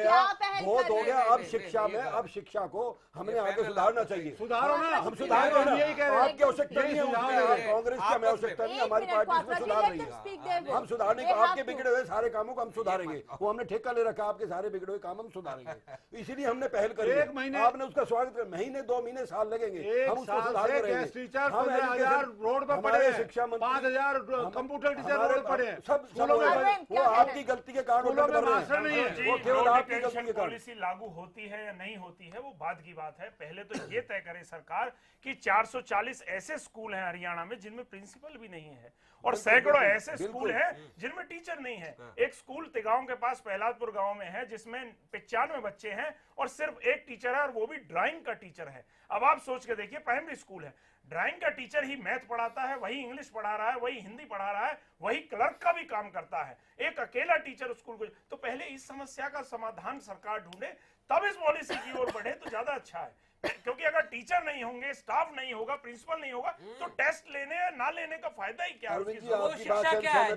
गया, अब शिक्षा में, अब शिक्षा को हमने आगे सुधारना चाहिए, सुधारो ना, हम सुधार रहे हैं, आपकी आवश्यकता नहीं है, कांग्रेस की हमें आवश्यकता नहीं, हमारी पार्टी इसमें सुधार रही है, हम सुधारने को, आपके बिगड़े हुए सारे कामों को हम सुधारेंगे, वो हमने ठेका ले रखा, आपके सारे बिगड़े हुए काम हम सुधारेंगे, इसीलिए हमने पहल करी, एक महीने आपने उसका स्वागत कर, महीने 2 महीने साल लगेंगे, हम उसको सुधार करेंगे, रोड पर पड़े, शिक्षा मंत्री 5000 कंप्यूटर टीचर रोड पर पड़े, सब वो आपकी गलती के कारण वो केवल आपकी गलती के कारण। पॉलिसी लागू होती है या नहीं होती है वो बाद की बात है, पहले तो ये तय करे सरकार कि 440 ऐसे स्कूल हैं हरियाणा में जिनमें प्रिंसिपल भी नहीं है, और सैकड़ों ऐसे स्कूल हैं जिनमें टीचर नहीं है। एक स्कूल तिगांव के पास प्रहलादपुर गांव में है जिसमें 95 बच्चे हैं और सिर्फ एक टीचर है, और वो भी ड्राइंग का टीचर है। अब आप सोच के देखिए, प्राइमरी स्कूल है, ड्राइंग का टीचर ही मैथ पढ़ाता है, वही इंग्लिश पढ़ा रहा है, वही हिंदी पढ़ा रहा है, वही क्लर्क का भी काम करता है, एक अकेला टीचर स्कूल को। तो पहले इस समस्या का समाधान सरकार ढूंढे, तब इस पॉलिसी की ओर बढ़े तो ज्यादा अच्छा है, क्योंकि अगर टीचर नहीं होंगे, स्टाफ नहीं होगा, प्रिंसिपल नहीं होगा, तो टेस्ट लेने या ना लेने का फायदा ही क्या है? शिक्षा क्या है?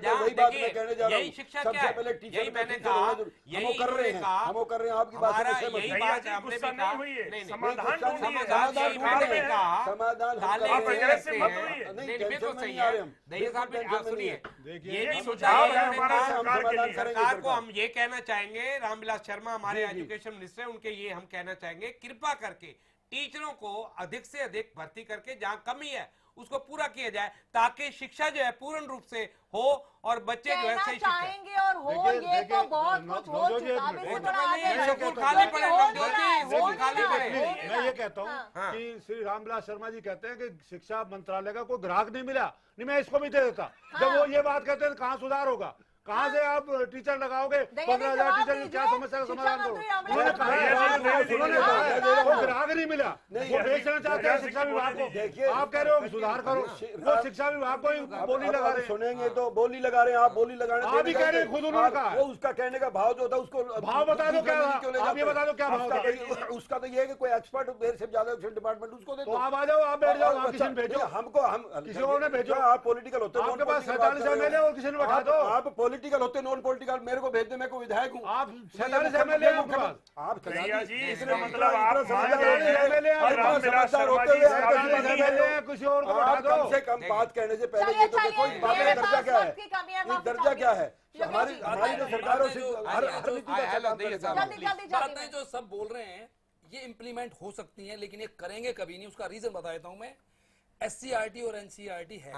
यही शिक्षा क्या है? यही मैंने कहा, यही कर रहे हैं, हम कर रहे हैं, आपकी बात यही बात है, हमने भी कहा, समाधान सरकार को हम ये कहना चाहेंगे, रामविलास शर्मा हमारे एजुकेशन मिनिस्टर हैं, उनके ये हम कहना चाहेंगे, कृपा करके टीचरों को अधिक से अधिक भर्ती करके जहां कमी है उसको पूरा किया जाए, ताकि शिक्षा जो है पूर्ण रूप से हो और बच्चे जो है सही चाहेंगे और हो, ये तो बहुत कुछ हो चुका, मैं ये कहता हूँ कि श्री रामविलास शर्मा जी कहते हैं कि शिक्षा मंत्रालय का कोई ग्राहक नहीं मिला, नहीं मैं इसको भी दे देता, जब वो ये बात कहते हैं कहाँ सुधार होगा, कहाँ से आप टीचर लगाओगे, 15,000 टीचर की क्या समस्या का समाधान करो, उन्होंने कहा ग्राहक नहीं मिला, वो बेचना चाहते हैं शिक्षा विभाग को, आप कह रहे हो सुधार करो, वो शिक्षा विभाग को बोली लगा रहे हैं, सुनेंगे तो बोली लगा रहे हैं, आप बोली लगाने, आप ही कह रहे हैं, खुद उन्होंने कहा, वो उसका कहने का भाव जो होता है उसको भाव बता दो, क्या आप ये बता दो क्या भाव, उसका तो ये है कि कोई एक्सपर्ट मेरे से ज्यादा डिपार्टमेंट उसको दे दो, आप आ जाओ, आप बैठ जाओ, किसी ने भेजो, हमको हम किसी और ने भेजो, आप पॉलिटिकल होते आपके पास 47 MLA और किसी ने बैठा दो, आप पॉलिटिकल होते नॉन पॉलिटिकल मेरे को भेज दे, मैं को विधायक हूँ, आप 47 MLA आप मतलब आप किसी और को बैठा दो, कम से कम बात कहने से पहले ये तो देखो दर्जा क्या है, दर्जा क्या है, हमारी जो सरकार बातें जो सब बोल रहे हैं ये इम्प्लीमेंट हो सकती हैं, लेकिन ये करेंगे कभी नहीं। उसका रीजन बता देता हूं मैं, SCERT और NCERT है,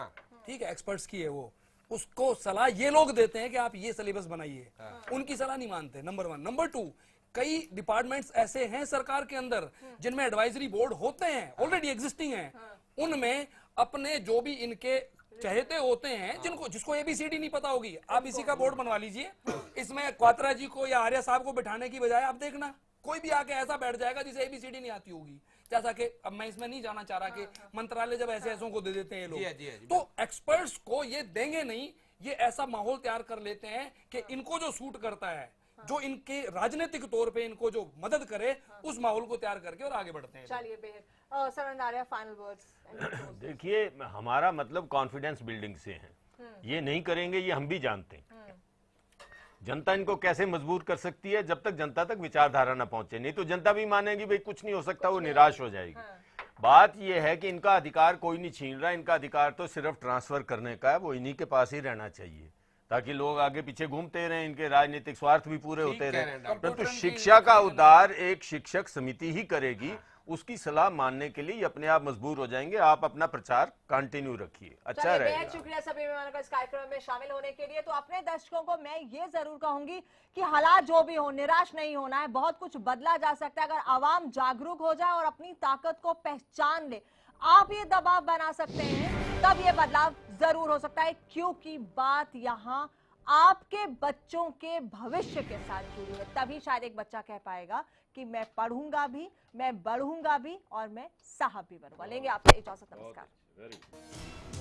ठीक है, एक्सपर्ट्स की है वो, उसको सलाह ये लोग देते हैं कि आप ये सिलेबस बनाइए, उनकी सलाह नहीं मानते, नंबर 1। नंबर 2, कई डिपार्टमेंट्स ऐसे हैं सरकार के अंदर जिनमें एडवाइजरी बोर्ड होते हैं, ऑलरेडी एग्जिस्टिंग हैं, उनमें अपने जो भी इनके चहेते होते हैं, जिसको ABCD नहीं पता होगी, आप इसी का बोर्ड बनवा लीजिए, इसमें क्वात्रा जी को या आर्या साहब को बिठाने की बजाय आप देखना कोई भी आके ऐसा बैठ जाएगा जिसे ABCD नहीं आती होगी, जैसा कि अब मैं इसमें नहीं जाना चाह रहा कि मंत्रालय जब ऐसे ऐसों को दे देते हैं लोग, तो एक्सपर्ट्स को ये देंगे नहीं, ये ऐसा माहौल तैयार कर लेते हैं कि इनको जो सूट करता है, जो इनके राजनीतिक तौर पे इनको जो मदद करे, उस माहौल को तैयार करके और आगे बढ़ते हैं। चलिए फाइनल वर्ड्स। देखिए, हमारा मतलब कॉन्फिडेंस बिल्डिंग से है, ये नहीं करेंगे ये हम भी जानते हैं। जनता इनको कैसे मजबूर कर सकती है, जब तक जनता तक विचारधारा ना पहुंचे, नहीं तो जनता भी मानेगी भाई कुछ नहीं हो सकता, वो निराश हो जाएगी। बात यह है कि इनका अधिकार कोई नहीं छीन रहा, इनका अधिकार तो सिर्फ ट्रांसफर करने का है, वो इन्हीं के पास ही रहना चाहिए ताकि लोग आगे पीछे घूमते रहें, इनके राजनीतिक स्वार्थ भी पूरे होते रहें। परंतु शिक्षा का उद्धार एक शिक्षक समिति ही करेगी, उसकी सलाह मानने के लिए अपने आप मजबूर हो जाएंगे। आप अपना प्रचार कंटिन्यू रखिए, अच्छा रहेगा। बेहद शुक्रिया सभी मेहमानों का इस कार्यक्रम में शामिल होने के लिए। तो अपने दर्शकों को मैं ये जरूर कहूंगी कि हालात जो भी हो, निराश नहीं होना है, बहुत कुछ बदला जा सकता है अगर आवाम जागरूक हो जाए और अपनी ताकत को पहचान ले। आप ये दबाव बना सकते हैं, तब ये बदलाव जरूर हो सकता है, क्योंकि बात यहाँ आपके बच्चों के भविष्य के साथ जुड़ी है। तभी शायद एक बच्चा कह पाएगा कि मैं पढ़ूंगा भी, मैं बढ़ूंगा भी और मैं साहब भी बनूंगा। लेंगे आपसे इजाजत, नमस्कार।